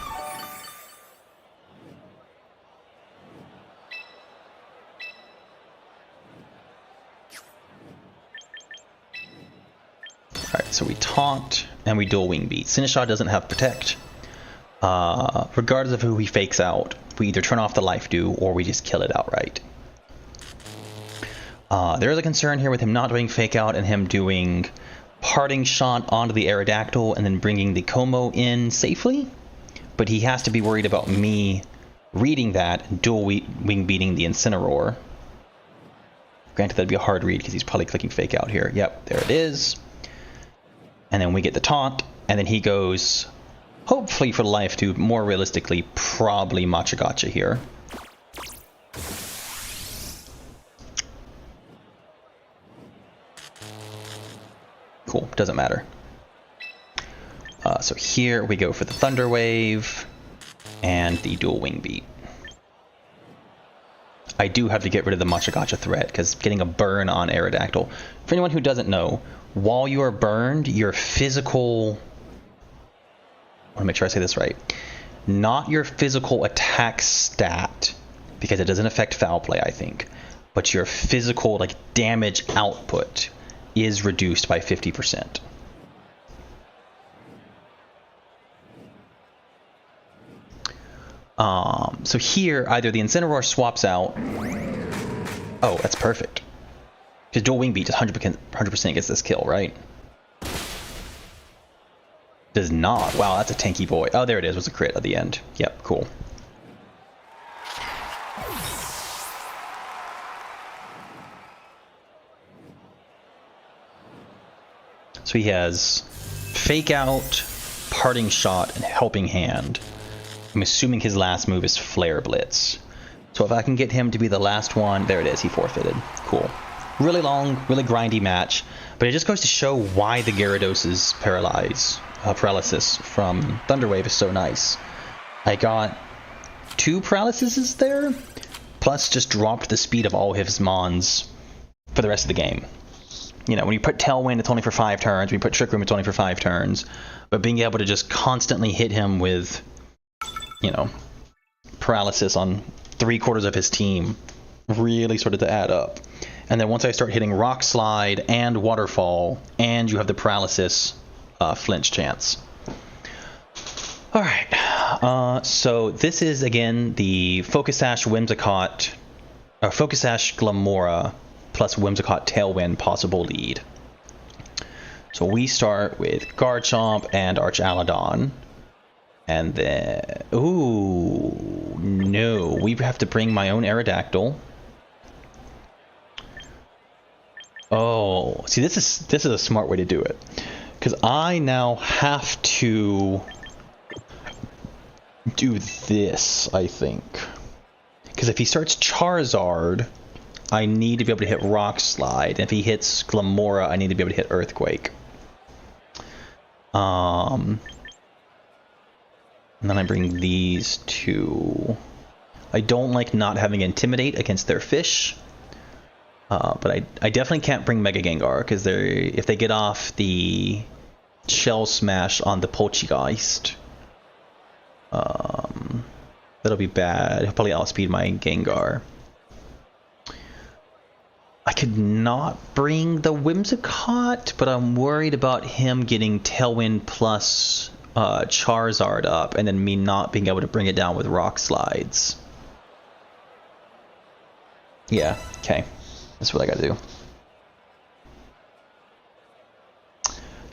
[SPEAKER 1] Alright, so we taunt and we dual Wing Beat. Sinistcha doesn't have Protect. Regardless of who he fakes out, we either turn off the Life Dew or we just kill it outright. There is a concern here with him not doing Fake Out and him doing Parting Shot onto the Aerodactyl and then bringing the Como in safely. But he has to be worried about me reading that and dual Wing Beating the Incineroar. Granted, that'd be a hard read because he's probably clicking Fake Out here. Yep, there it is. And then we get the Taunt, and then he goes... Hopefully for Life Dew, more realistically, probably Machagacha here. Cool, doesn't matter. So here we go for the Thunder Wave and the Dual Wing Beat. I do have to get rid of the Machagacha threat, because getting a burn on Aerodactyl. For anyone who doesn't know, while you are burned, your physical... I want to make sure I say this right. Not your physical attack stat, because it doesn't affect foul play, I think. But your physical like damage output is reduced by 50%. So here, either the Incineroar swaps out... Oh, that's perfect. Because dual wing beat just 100% gets this kill, right? Does not. Wow, that's a tanky boy. Oh, there it is. It was a crit at the end. Yep, cool. So he has Fake Out, Parting Shot, and Helping Hand. I'm assuming his last move is Flare Blitz. So if I can get him to be the last one... There it is. He forfeited. Cool. Really long, really grindy match. But it just goes to show why the Gyarados' paralysis from Thunderwave is so nice. I got 2 paralyses there, plus just dropped the speed of all his Mons for the rest of the game. You know, when you put Tailwind, it's only for 5 turns. When you put Trick Room, it's only for 5 turns. But being able to just constantly hit him with, you know, paralysis on 3/4 of his team really started to add up. And then once I start hitting Rock Slide and Waterfall, and you have the paralysis flinch chance. Alright, so this is again the Focus Sash Whimsicott, or Focus Sash Glamora plus Whimsicott Tailwind possible lead. So we start with Garchomp and Archaladon. And then... Ooh, no. We have to bring my own Aerodactyl. Oh, see, this is a smart way to do it. Because I now have to do this, I think. Because if he starts Charizard, I need to be able to hit Rock Slide. And if he hits Glamora, I need to be able to hit Earthquake. And then I bring these two. I don't like not having Intimidate against their fish. But I definitely can't bring Mega Gengar, because if they get off the Shell Smash on the Polteageist, that'll be bad. He'll probably outspeed my Gengar. I could not bring the Whimsicott, but I'm worried about him getting Tailwind plus Charizard up, and then me not being able to bring it down with Rock Slides. Yeah, okay. That's what I gotta do.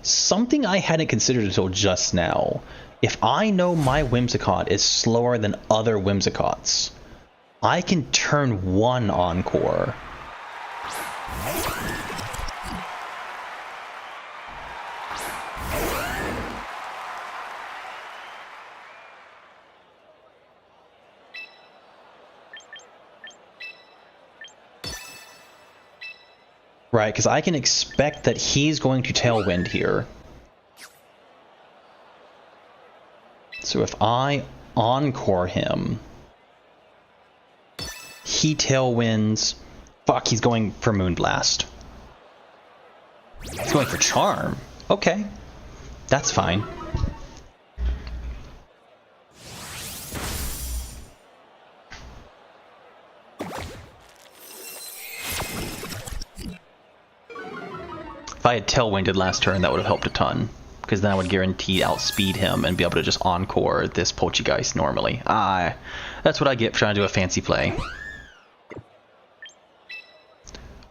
[SPEAKER 1] Something I hadn't considered until just now. If I know my Whimsicott is slower than other Whimsicotts, I can turn 1 Encore. Right, because I can expect that he's going to Tailwind here. So if I Encore him, he Tailwinds. Fuck, he's going for Moonblast. He's going for Charm. Okay, that's fine. If I had Tailwinded last turn, that would have helped a ton, because then I would guarantee outspeed him and be able to just Encore this Polteageist normally. That's what I get for trying to do a fancy play.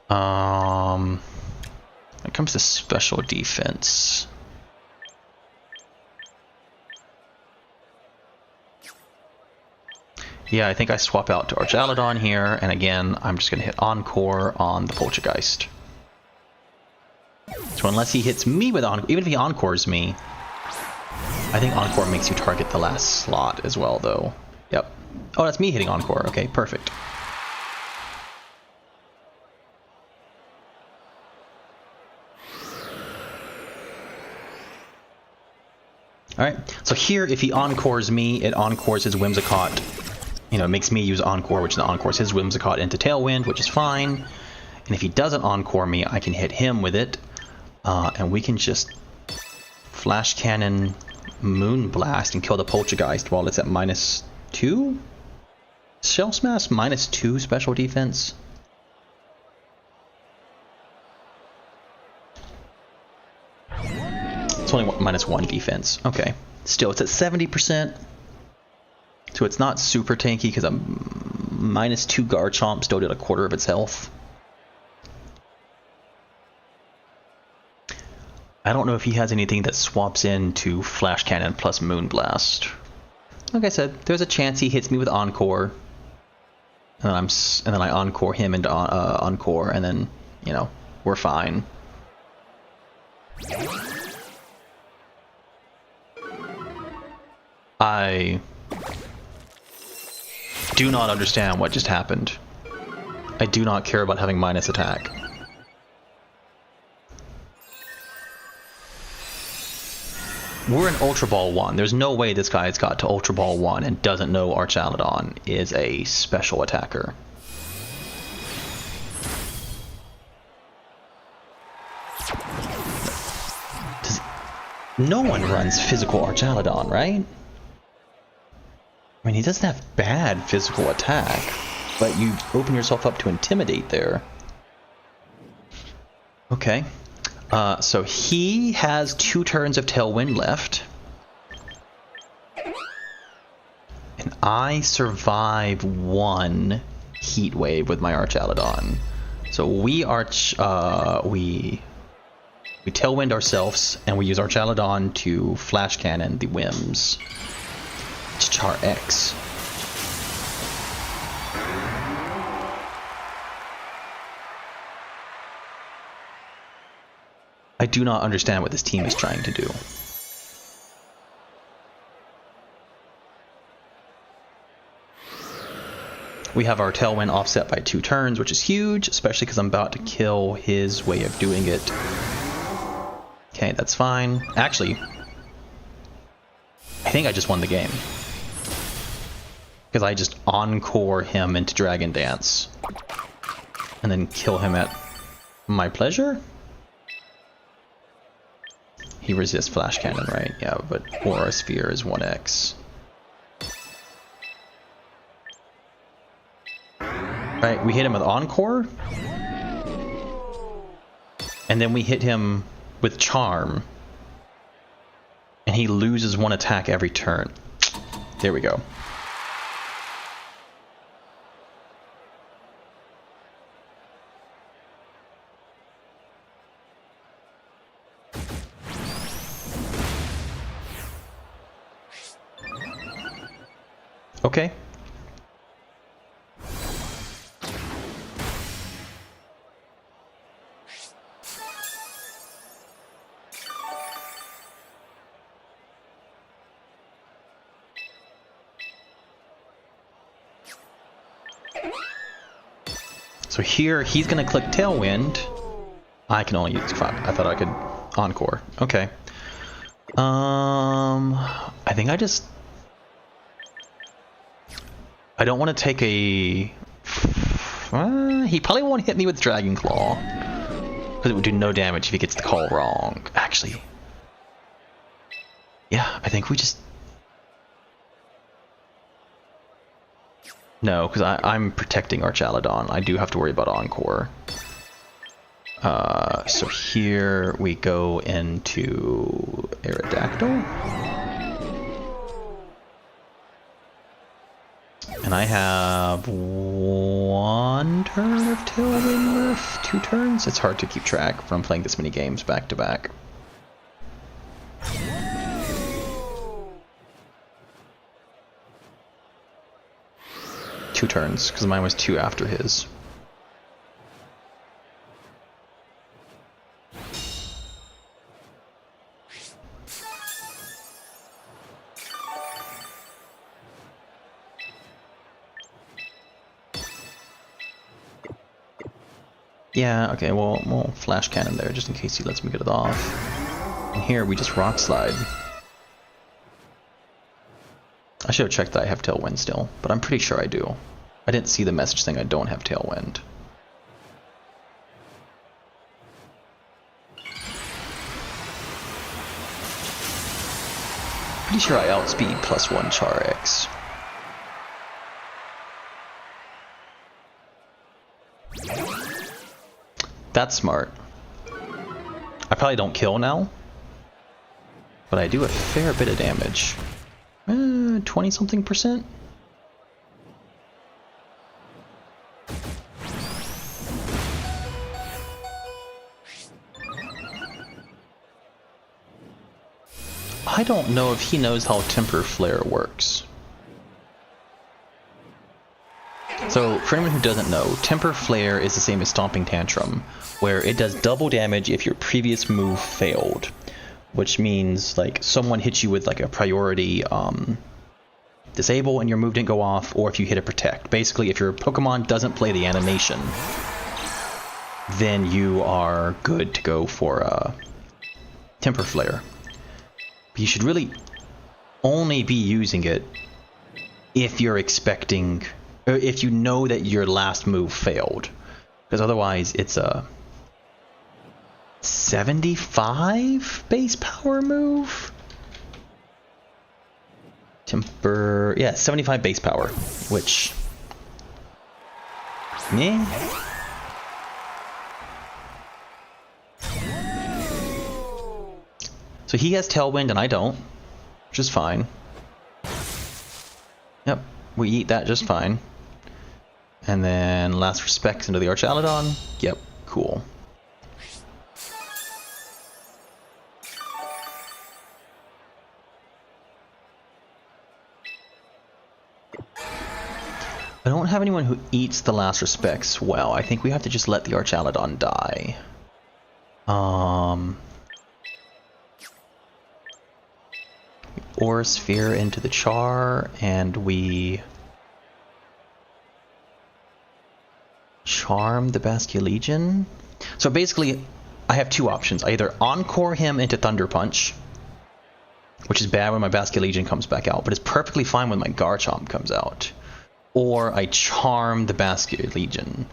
[SPEAKER 1] When it comes to special defense, yeah, I think I swap out to Archaladon here, and again, I'm just going to hit Encore on the Polteageist. So unless he hits me with Encore, even if he Encores me, I think Encore makes you target the last slot as well, though. Yep. Oh, that's me hitting Encore. Okay, perfect. Alright, so here, if he Encores me, it Encores his Whimsicott you know, it makes me use Encore, which encores his Whimsicott into Tailwind, which is fine. And if he doesn't Encore me, I can hit him with it. And we can just Flash Cannon Moonblast and kill the Poltergeist while it's at -2? Shell Smash -2 special defense? It's only -1 defense. Okay. Still, it's at 70%. So it's not super tanky because I'm -2 Garchomp still did a quarter of its health. I don't know if he has anything that swaps into Flash Cannon plus Moonblast. Like I said, there's a chance he hits me with Encore, and then I Encore him into Encore, and then, you know, we're fine. I do not understand what just happened. I do not care about having minus attack. We're in Ultra Ball 1. There's no way this guy's got to Ultra Ball 1 and doesn't know Archaludon is a special attacker. No one runs physical Archaludon, right? I mean, he doesn't have bad physical attack, but you open yourself up to Intimidate there. Okay. So he has 2 turns of Tailwind left. And I survive 1 Heat Wave with my Archaludon. So we Tailwind ourselves, and we use Archaludon to Flash Cannon the Whims. It's Char X. I do not understand what this team is trying to do. We have our Tailwind offset by 2 turns, which is huge, especially because I'm about to kill his way of doing it. Okay, that's fine. Actually, I think I just won the game. Because I just Encore him into Dragon Dance. And then kill him at my pleasure? He resists Flash Cannon, right? Yeah, but Aura Sphere is 1x. Right, we hit him with Encore. And then we hit him with Charm. And he loses 1 attack every turn. There we go. Okay. So here he's gonna click Tailwind. I can only use fuck. I thought I could Encore. Okay. I think I don't want to take a... he probably won't hit me with Dragon Claw. Because it would do no damage if he gets the call wrong. Actually. Yeah, I think we just... No, because I'm protecting Archaludon. I do have to worry about Encore. So here we go into Aerodactyl. And I have 1 turn of Tailwind left, 2 turns? It's hard to keep track from playing this many games back to back. Two turns, because mine was 2 after his. Yeah, okay, well, we'll Flash Cannon there just in case he lets me get it off. And here we just Rock Slide. I should have checked that I have Tailwind still, but I'm pretty sure I do. I didn't see the message saying I don't have Tailwind. Pretty sure I outspeed +1 Char X. That's smart. I probably don't kill now, but I do a fair bit of damage. 20-something%? I don't know if he knows how Temper Flare works. So, for anyone who doesn't know, Temper Flare is the same as Stomping Tantrum, where it does double damage if your previous move failed. Which means, like, someone hits you with, like, a priority disable and your move didn't go off, or if you hit a protect. Basically, if your Pokemon doesn't play the animation, then you are good to go for Temper Flare. But you should really only be using it if you're expecting, or if you know that your last move failed. Because otherwise, it's a 75 base power move? Temper, yeah, 75 base power, which, meh. So he has Tailwind and I don't, which is fine. Yep, we eat that just fine. And then last respects into the Archaludon. Yep, cool. I don't have anyone who eats the last respects well. I think we have to just let the Archaludon die. Aura Sphere into the Char, and we charm the Basculegion. So basically, I have two options. I either Encore him into Thunder Punch, which is bad when my Basculegion comes back out, but it's perfectly fine when my Garchomp comes out. Or I charm the Basculegion.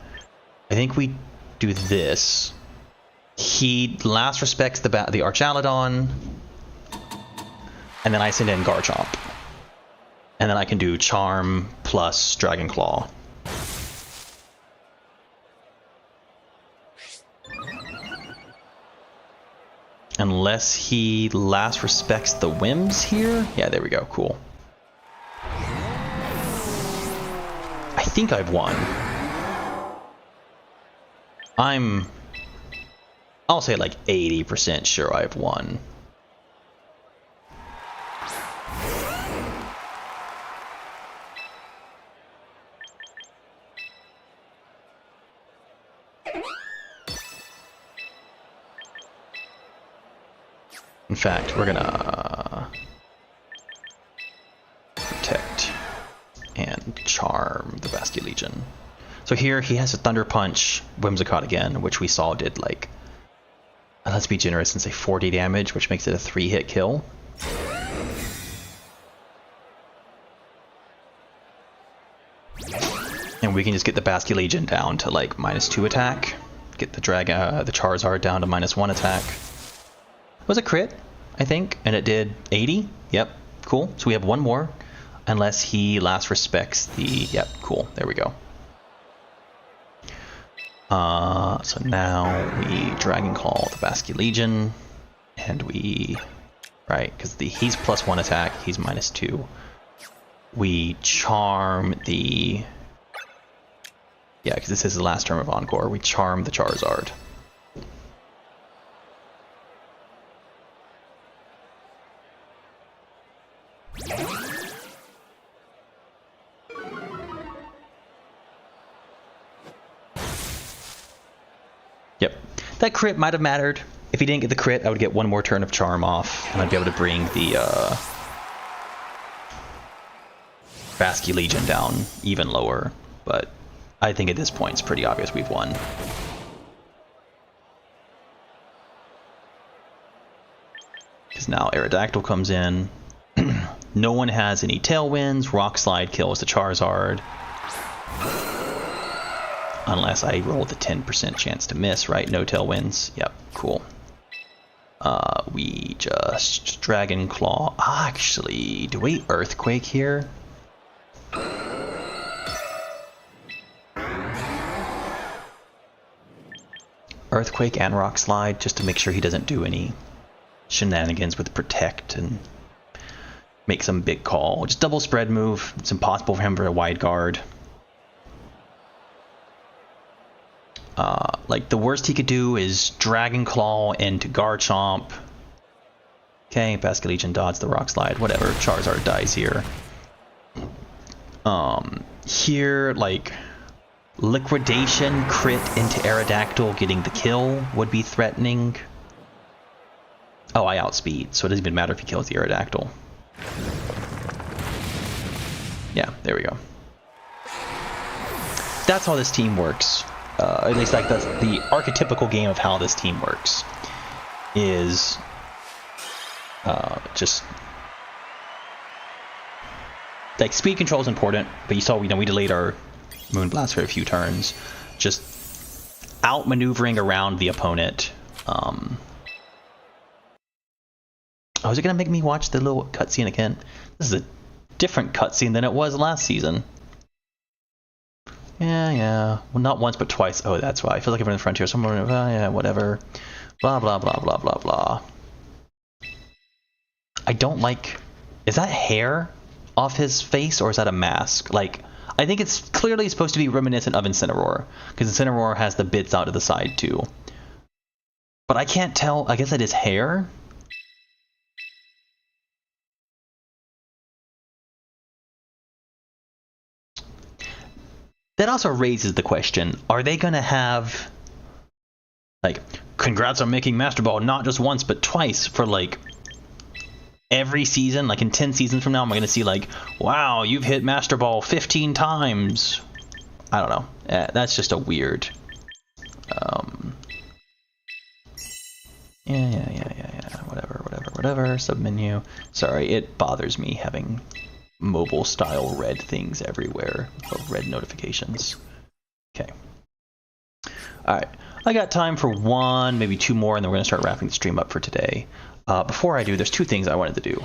[SPEAKER 1] I think we do this. He last respects the Archaludon, and then I send in Garchomp. And then I can do Charm plus Dragon Claw. Unless he last respects the whims here. Yeah, there we go, cool. I think I've won. I'll say like 80% sure I've won. In fact, we're gonna protect and charm the Basculegion. So here he has a Thunder Punch Whimsicott again, which we saw did like, let's be generous and say 40 damage, which makes it a 3-hit kill. And we can just get the Basculegion down to like -2 attack. Get the the Charizard down to -1 attack. It was a crit, I think, and it did 80. Yep, cool. So we have one more, unless he last respects the... Yep, cool. There we go. So now we Dragon Claw the Basculegion, and we... Right, because he's +1 attack, he's -2. We charm the... Yeah, because this is the last term of Encore. We charm the Charizard. Yep. That crit might have mattered. If he didn't get the crit, I would get one more turn of Charm off, and I'd be able to bring the Basculegion down even lower. But I think at this point it's pretty obvious we've won. Because now Aerodactyl comes in. No one has any Tailwinds. Rock Slide kills the Charizard. Unless I roll the 10% chance to miss, right? No Tailwinds. Yep, cool. We just Dragon Claw. Actually, do we Earthquake here? Earthquake and Rock Slide just to make sure he doesn't do any shenanigans with Protect and make some big call. Just double spread move. It's impossible for him for a wide guard. Like the worst he could do is Dragon Claw into Garchomp. Okay, Basculegion dodge the Rock Slide, whatever. Charizard dies here. Here, like, Liquidation crit into Aerodactyl getting the kill would be threatening. Oh, I outspeed, so it doesn't even matter if he kills the Aerodactyl. Yeah, there we go. That's how this team works. At least, like, that's the archetypical game of how this team works. Is just like speed control is important, but you saw we delayed our Moonblast for a few turns, just outmaneuvering around the opponent. Oh, is it gonna make me watch the little cutscene again? This is a different cutscene than it was last season. Yeah. Well, not once, but twice. Oh, that's why. I feel like I'm in the frontier somewhere. Yeah, whatever. Blah, blah, blah, blah, blah, blah. I don't like... Is that hair off his face, or is that a mask? Like, I think it's clearly supposed to be reminiscent of Incineroar, because Incineroar has the bits out to the side, too. But I can't tell. I guess that is hair? That also raises the question, are they going to have, like, congrats on making Master Ball not just once, but twice for, like, every season? Like, in 10 seasons from now, am I going to see, like, wow, you've hit Master Ball 15 times? I don't know. That's just a weird... Yeah. Whatever. Submenu. Sorry, it bothers me having... mobile style red things everywhere, red notifications. Okay. Alright, I got time for one, maybe two more, and then we're going to start wrapping the stream up for today. Before I do, there's two things I wanted to do.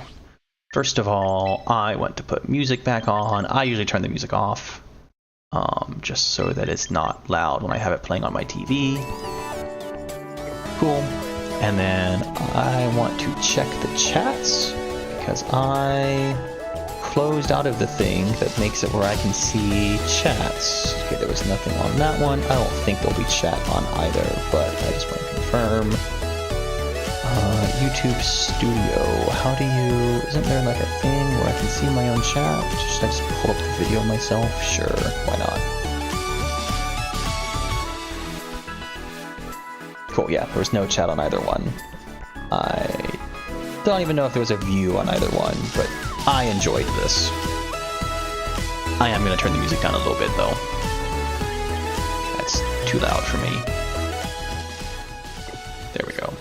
[SPEAKER 1] First of all, I want to put music back on. I usually turn the music off, just so that it's not loud when I have it playing on my TV. Cool. And then I want to check the chats, because I... closed out of the thing that makes it where I can see chats. Okay, there was nothing on that one. I don't think there'll be chat on either, but I just want to confirm. YouTube Studio. How do you... Isn't there like a thing where I can see my own chat? Should I just pull up the video myself? Sure, why not? Cool, yeah, there was no chat on either one. I don't even know if there was a view on either one, but I enjoyed this. I am going to turn the music down a little bit, though. That's too loud for me. There we go.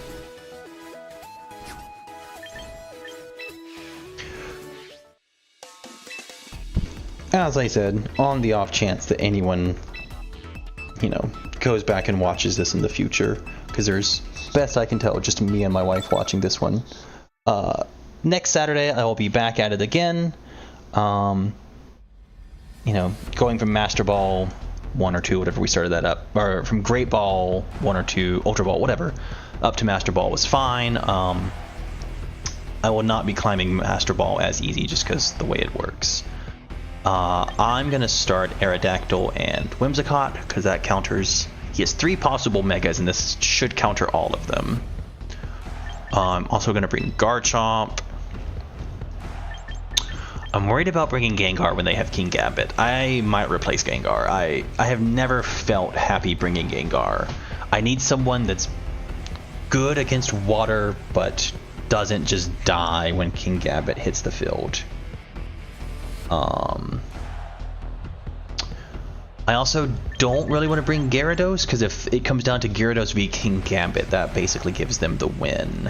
[SPEAKER 1] As I said, on the off chance that anyone, goes back and watches this in the future, because there's, best I can tell, just me and my wife watching this one. Next Saturday, I will be back at it again. Going from Master Ball 1 or 2, whatever we started that up, or from Great Ball 1 or 2, Ultra Ball, whatever, up to Master Ball was fine. I will not be climbing Master Ball as easy just because the way it works. I'm going to start Aerodactyl and Whimsicott, because that counters... He has 3 possible Megas, and this should counter all of them. I'm also going to bring Garchomp. I'm worried about bringing Gengar when they have Kingambit. I might replace Gengar. I have never felt happy bringing Gengar. I need someone that's good against water, but doesn't just die when Kingambit hits the field. I also don't really want to bring Gyarados, because if it comes down to Gyarados v Kingambit, that basically gives them the win.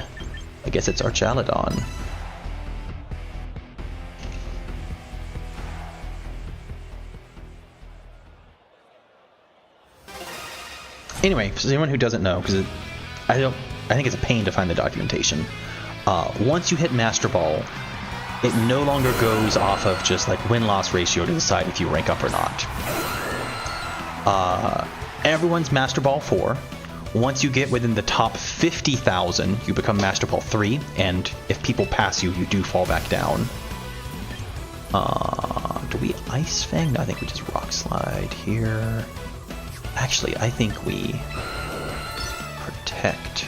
[SPEAKER 1] I guess it's Archaludon. Anyway, for anyone who doesn't know, because I think it's a pain to find the documentation. Once you hit Master Ball, it no longer goes off of just like win-loss ratio to decide if you rank up or not. Everyone's Master Ball 4. Once you get within the top 50,000, you become Master Ball 3, and if people pass you, you do fall back down. Do we Ice Fang? No, I think we just Rock Slide here. Actually, I think we Protect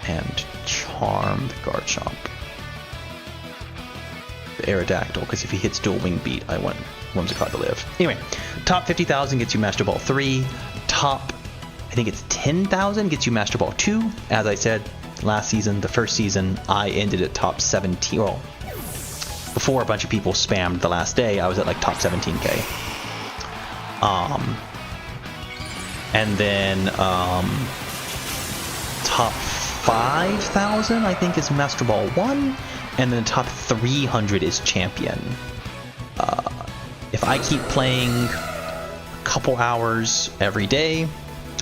[SPEAKER 1] and Charm the Garchomp. The Aerodactyl, because if he hits Dual Wing Beat, I want Whimsicott to live. Anyway, top 50,000 gets you Master Ball 3. Top, I think it's 10,000 gets you Master Ball 2. As I said, last season, the first season, I ended at top 17. Well, before a bunch of people spammed the last day, I was at like top 17k. And then top 5,000 I think is Master Ball 1, and then top 300 is Champion. If I keep playing a couple hours every day,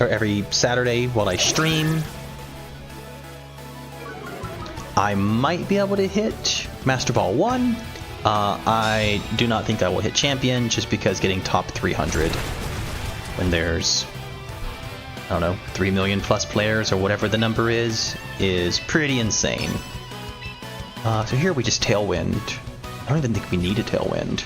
[SPEAKER 1] or every Saturday while I stream, I might be able to hit Master Ball 1. I do not think I will hit Champion, just because getting top 300 when there's, I don't know, 3 million plus players or whatever the number is pretty insane. So here we just Tailwind. I don't even think we need a Tailwind.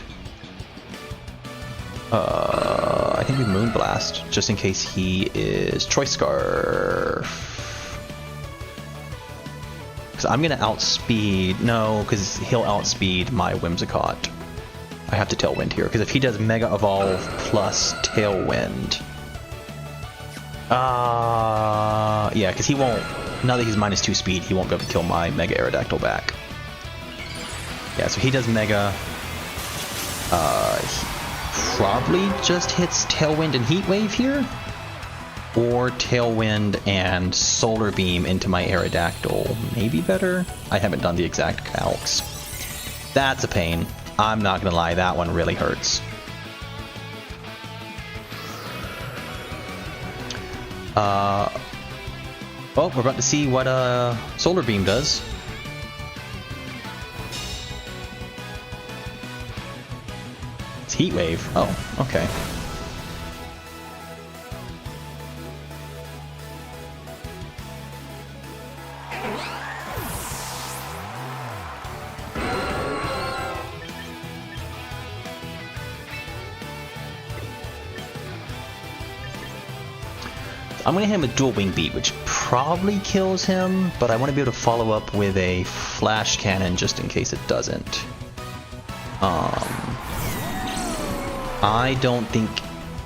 [SPEAKER 1] I think we Moonblast, just in case he is Choice Scarf. Because I'm going to outspeed... No, because he'll outspeed my Whimsicott. I have to Tailwind here, because if he does Mega Evolve plus Tailwind... yeah, because he won't... Now that he's -2 speed, he won't be able to kill my Mega Aerodactyl back. Yeah, so he does Mega. He probably just hits Tailwind and Heat Wave here. Or Tailwind and Solar Beam into my Aerodactyl. Maybe better? I haven't done the exact calcs. That's a pain. I'm not gonna lie, that one really hurts. Well, we're about to see what Solar Beam does. It's Heat Wave. Oh, okay. I'm going to hit him with Dual Wing Beat, which probably kills him, but I want to be able to follow up with a Flash Cannon just in case it doesn't. I don't think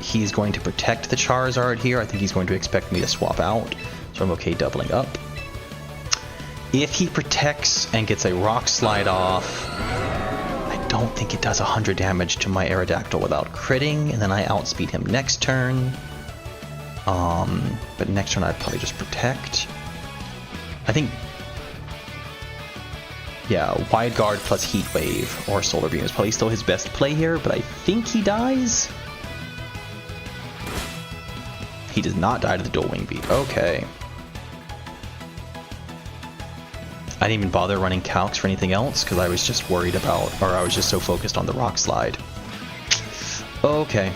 [SPEAKER 1] he's going to protect the Charizard here. I think he's going to expect me to swap out, so I'm okay doubling up. If he protects and gets a Rock Slide off, I don't think it does 100 damage to my Aerodactyl without critting, and then I outspeed him next turn. But next turn I'd probably just protect. I think, yeah, Wide Guard plus Heat Wave or Solar Beam is probably still his best play here, but I think he dies. He does not die to the Dual Wing Beat. Okay. I didn't even bother running calcs for anything else because I was just worried about, or I was just so focused on the Rock Slide. Okay.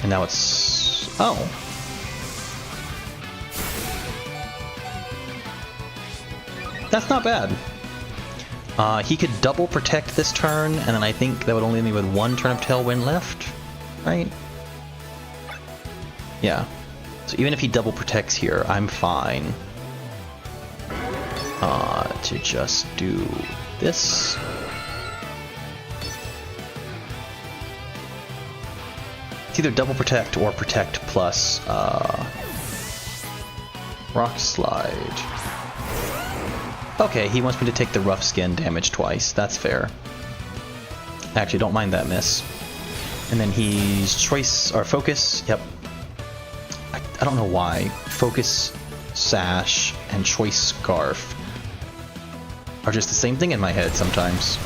[SPEAKER 1] And now it's... Oh. That's not bad. He could double protect this turn, and then I think that would only leave me with one turn of Tailwind left, right? Yeah. So even if he double protects here, I'm fine. To just do this. It's either double protect or protect plus Rock Slide. Okay, he wants me to take the Rough Skin damage twice. That's fair. Actually, don't mind that miss. And then he's Choice or Focus. Yep. I don't know why. Focus, Sash, and Choice Scarf are just the same thing in my head sometimes.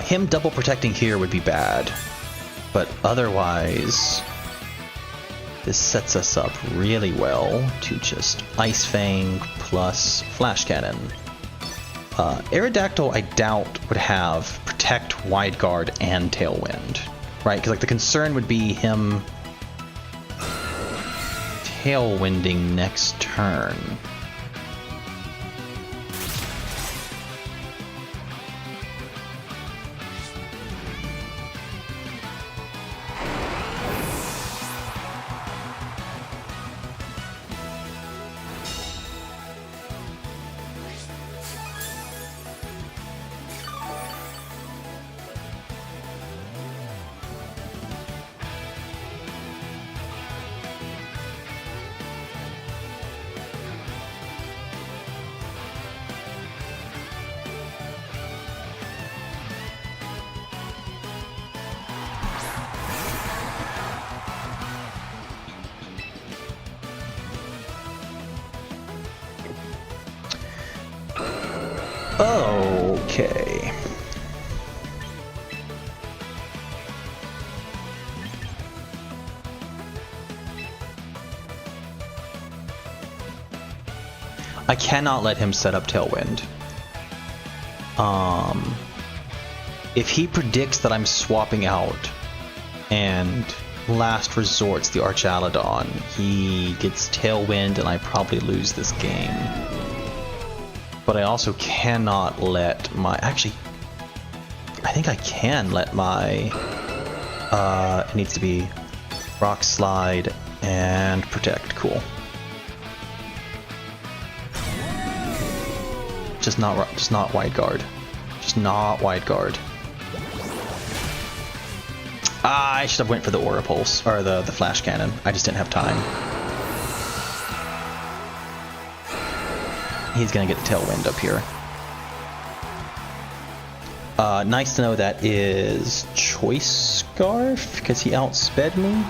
[SPEAKER 1] Him double protecting here would be bad, but otherwise this sets us up really well to just Ice Fang plus Flash Cannon. Aerodactyl I doubt would have Protect, Wide Guard, and Tailwind, right? Because like the concern would be him Tailwinding next turn. Okay. I cannot let him set up Tailwind. If he predicts that I'm swapping out and last resorts the Archaludon, he gets Tailwind and I probably lose this game. But I also cannot let my... Actually, I think I can let my... it needs to be Rock Slide and Protect. Cool. Just not Wide Guard. Just not Wide Guard. I should have went for the Aura Pulse, or the Flash Cannon. I just didn't have time. He's gonna get the Tailwind up here. Nice to know that is Choice Scarf, because he outsped me.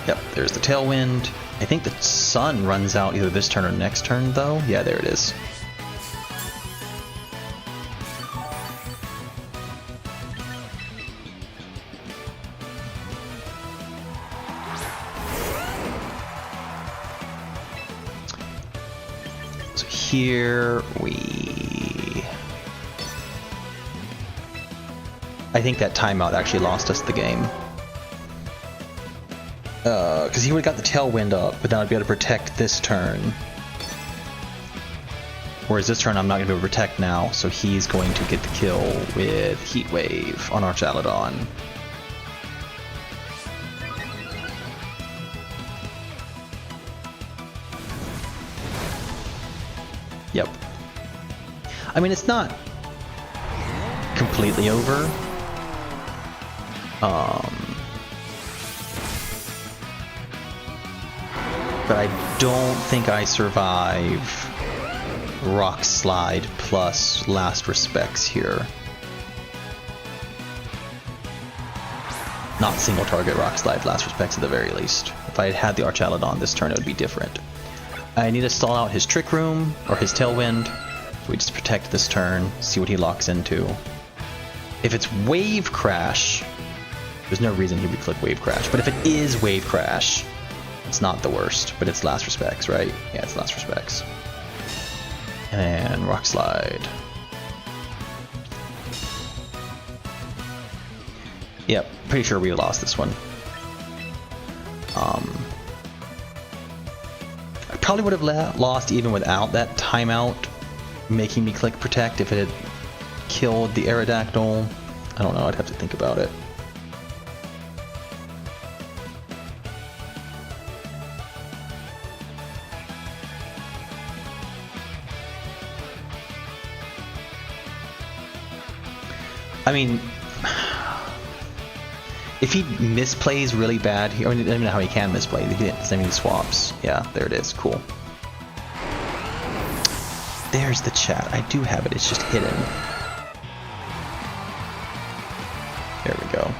[SPEAKER 1] Yep, there's the Tailwind. I think the Sun runs out either this turn or next turn, though. Yeah, there it is. So here I think that timeout actually lost us the game. Because he would have got the Tailwind up, but then I'd be able to protect this turn. Whereas this turn I'm not going to be able to protect now, so he's going to get the kill with Heat Wave on Archaludon. Yep. I mean, it's not completely over. But I don't think I survive Rock Slide plus Last Respects here. Not single target Rock Slide, Last Respects at the very least. If I had had the Archaludon this turn, it would be different. I need to stall out his Trick Room or his Tailwind. So we just protect this turn, see what he locks into. If it's Wave Crash, there's no reason he would click Wave Crash. But if it is Wave Crash, it's not the worst, but it's Last Respects, right? Yeah, it's Last Respects. And Rock Slide. Yep, pretty sure we lost this one. I probably would have lost even without that timeout making me click Protect if it had killed the Aerodactyl. I don't know, I'd have to think about it. I mean, if he misplays really bad, I don't even know how he can misplay. He didn't send me swaps. Yeah, there it is. Cool. There's the chat. I do have it. It's just hidden. There we go.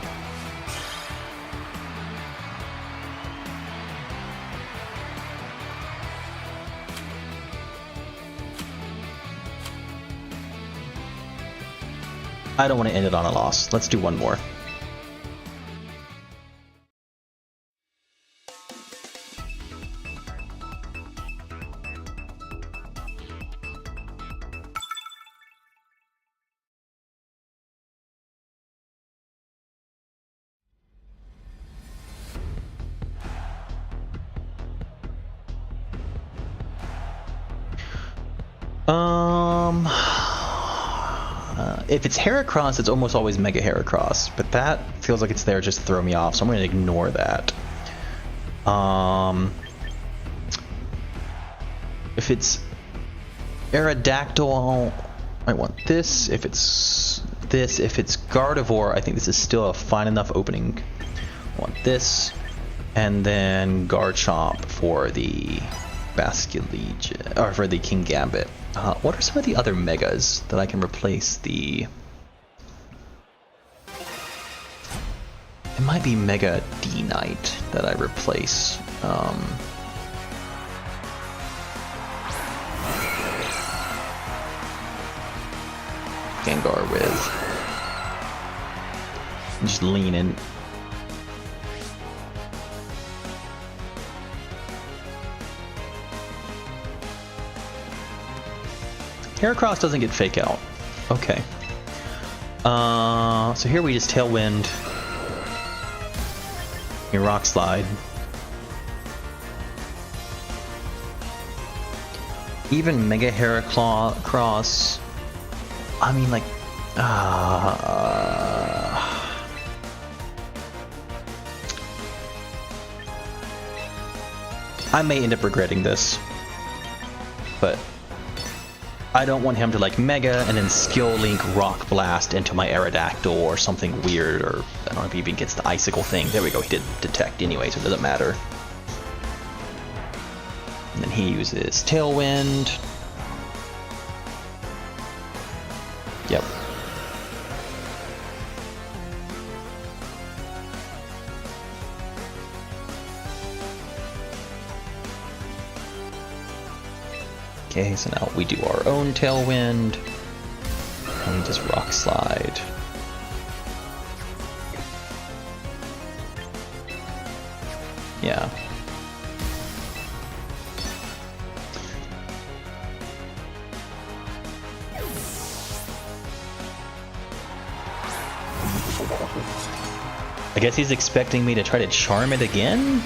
[SPEAKER 1] I don't want to end it on a loss. Let's do one more. If it's Heracross, it's almost always Mega Heracross, but that feels like it's there just to throw me off, so I'm going to ignore that. If it's Aerodactyl, I want this. If it's this, if it's Gardevoir, I think this is still a fine enough opening. I want this, and then Garchomp for the Basculegion, or for the Kingambit. What are some of the other megas that I can replace the... It might be Mega D-Knight that I replace. Gengar with. Just lean in. Heracross doesn't get Fake Out. Okay. So here we just Tailwind. Your Rock Slide. Even Mega Heracross. I mean, like, I may end up regretting this, but I don't want him to like Mega and then Skill Link Rock Blast into my Aerodactyl or something weird, or I don't know if he even gets the Icicle thing. There we go, he did Detect anyway, so it doesn't matter. And then he uses Tailwind. Yep. Okay, so now we do our own Tailwind, and we just Rock Slide. Yeah. I guess he's expecting me to try to charm it again?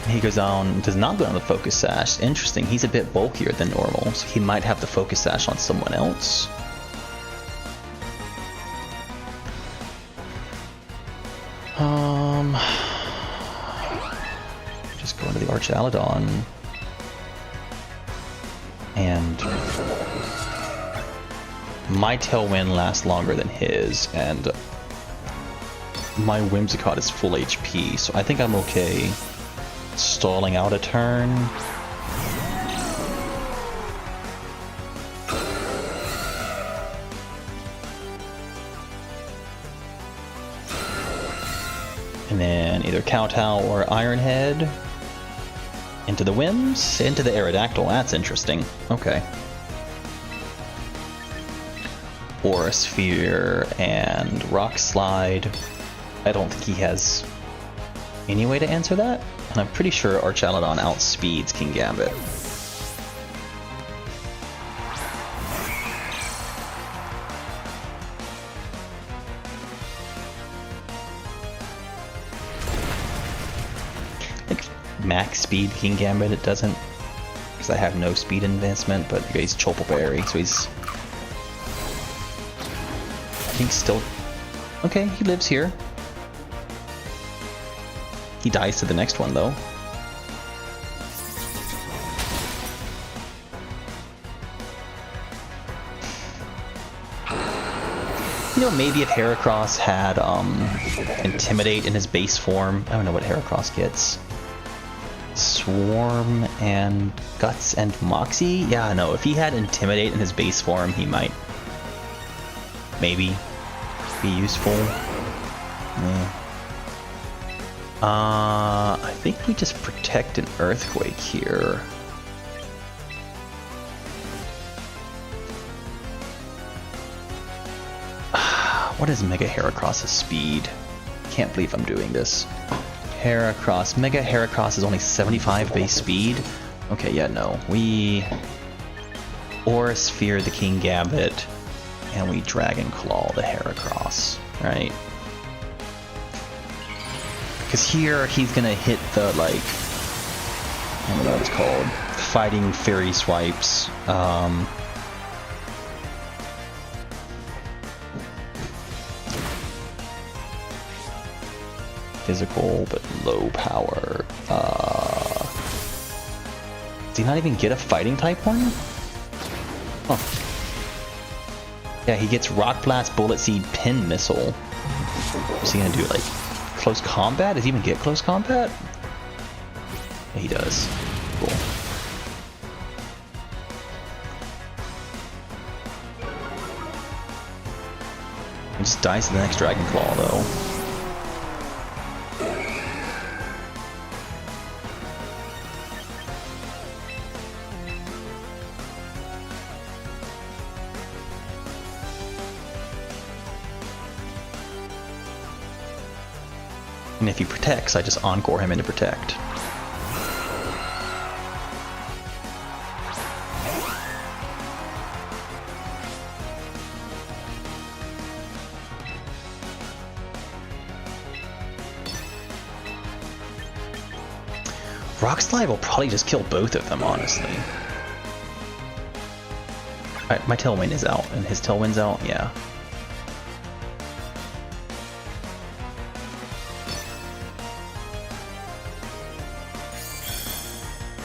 [SPEAKER 1] He goes on, does not go on the Focus Sash. Interesting, he's a bit bulkier than normal, so he might have the Focus Sash on someone else. Just go into the Archaludon. And my Tailwind lasts longer than his, and my Whimsicott is full HP, so I think I'm okay stalling out a turn. And then either Kowtow or Iron Head. Into the Whims, into the Aerodactyl. That's interesting. Okay. Aura Sphere and Rock Slide. I don't think he has any way to answer that. And I'm pretty sure Archaludon outspeeds Kingambit. Like max speed Kingambit, it doesn't, because I have no speed advancement, but he's Chople Berry, so he's, I think, still okay. He lives here. He dies to the next one, though. You know, maybe if Heracross had Intimidate in his base form. I don't know what Heracross gets. Swarm and Guts and Moxie? Yeah, no, if he had Intimidate in his base form, he might maybe be useful. Yeah. I think we just protect an Earthquake here. What is Mega Heracross's speed? Can't believe I'm doing this. Heracross. Mega Heracross is only 75 base speed. Okay, yeah, no. We Aura Sphere the Kingambit, and we Dragon Claw the Heracross, right? Because here he's gonna hit the, like, I don't know what it's called, Fighting Fairy Swipes. Physical, but low power. Does he not even get a fighting type one? Huh. Yeah, he gets Rock Blast, Bullet Seed, Pin Missile. What's he gonna do, like, close combat? Does he even get close combat? Yeah, he does. Cool. He just dies to the next Dragon Claw, though. And if he protects, I just Encore him into Protect. Rock Slide will probably just kill both of them, honestly. Alright, my Tailwind is out, and his Tailwind's out, yeah.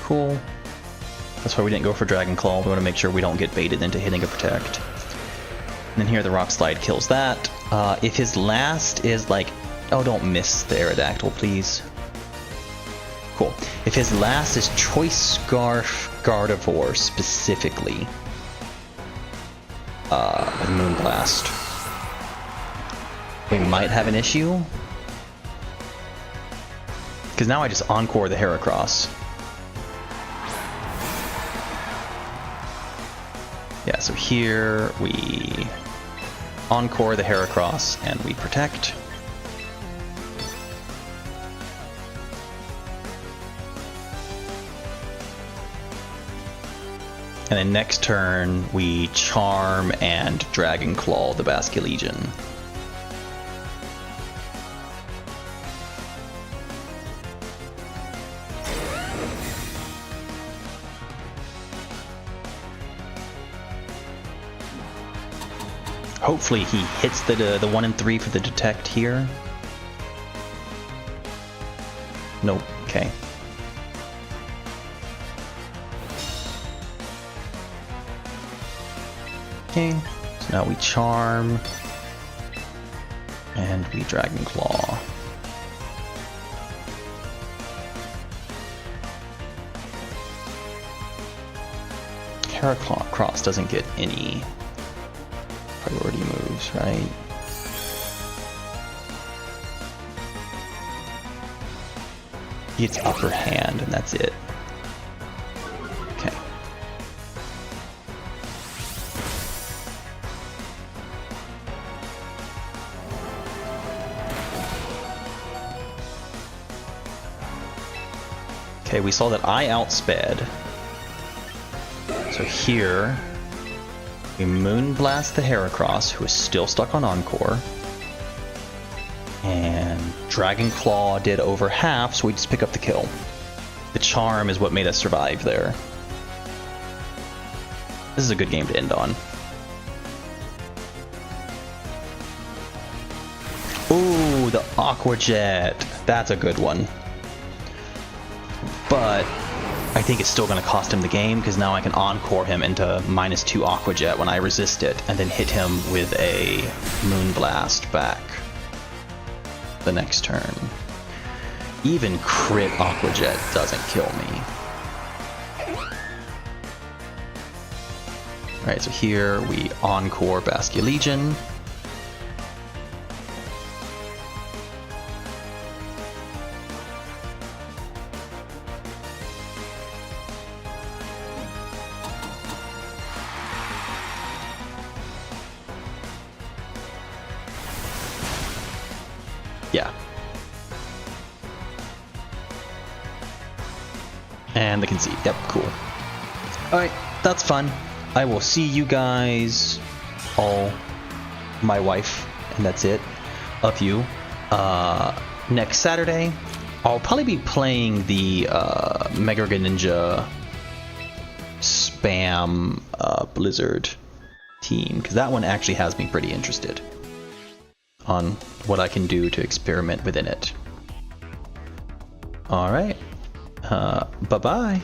[SPEAKER 1] Cool. That's why we didn't go for Dragon Claw. We want to make sure we don't get baited into hitting a Protect. And then here the Rock Slide kills that. If his last is like... Oh, don't miss the Aerodactyl, please. Cool. If his last is Choice Scarf Gardevoir specifically, with Moonblast, we might have an issue. Because now I just Encore the Heracross. Yeah, so here we Encore the Heracross and we Protect. And then next turn we Charm and Dragon Claw the Basculegion. Hopefully he hits the 1 and 3 for the Detect here. Nope. Okay. Okay. So now we Charm and we Dragon Claw. Heracross doesn't get any priority moves, right? He gets Upper Hand, and that's it. Okay. Okay, we saw that I outsped. So here, we Moonblast the Heracross, who is still stuck on Encore. And Dragon Claw did over half, so we just pick up the kill. The Charm is what made us survive there. This is a good game to end on. Ooh, the Aqua Jet. That's a good one. But I think it's still going to cost him the game, because now I can Encore him into -2 Aqua Jet when I resist it, and then hit him with a Moonblast back the next turn. Even crit Aqua Jet doesn't kill me. Alright, so here we encore Basculegion. Yeah. And the concede. Yep, cool. Alright, that's fun. I will see you guys, all, my wife, and that's it, of you, next Saturday. I'll probably be playing the Mega Greninja spam Blizzard team, because that one actually has me pretty interested on what I can do to experiment within it. Alright, bye-bye.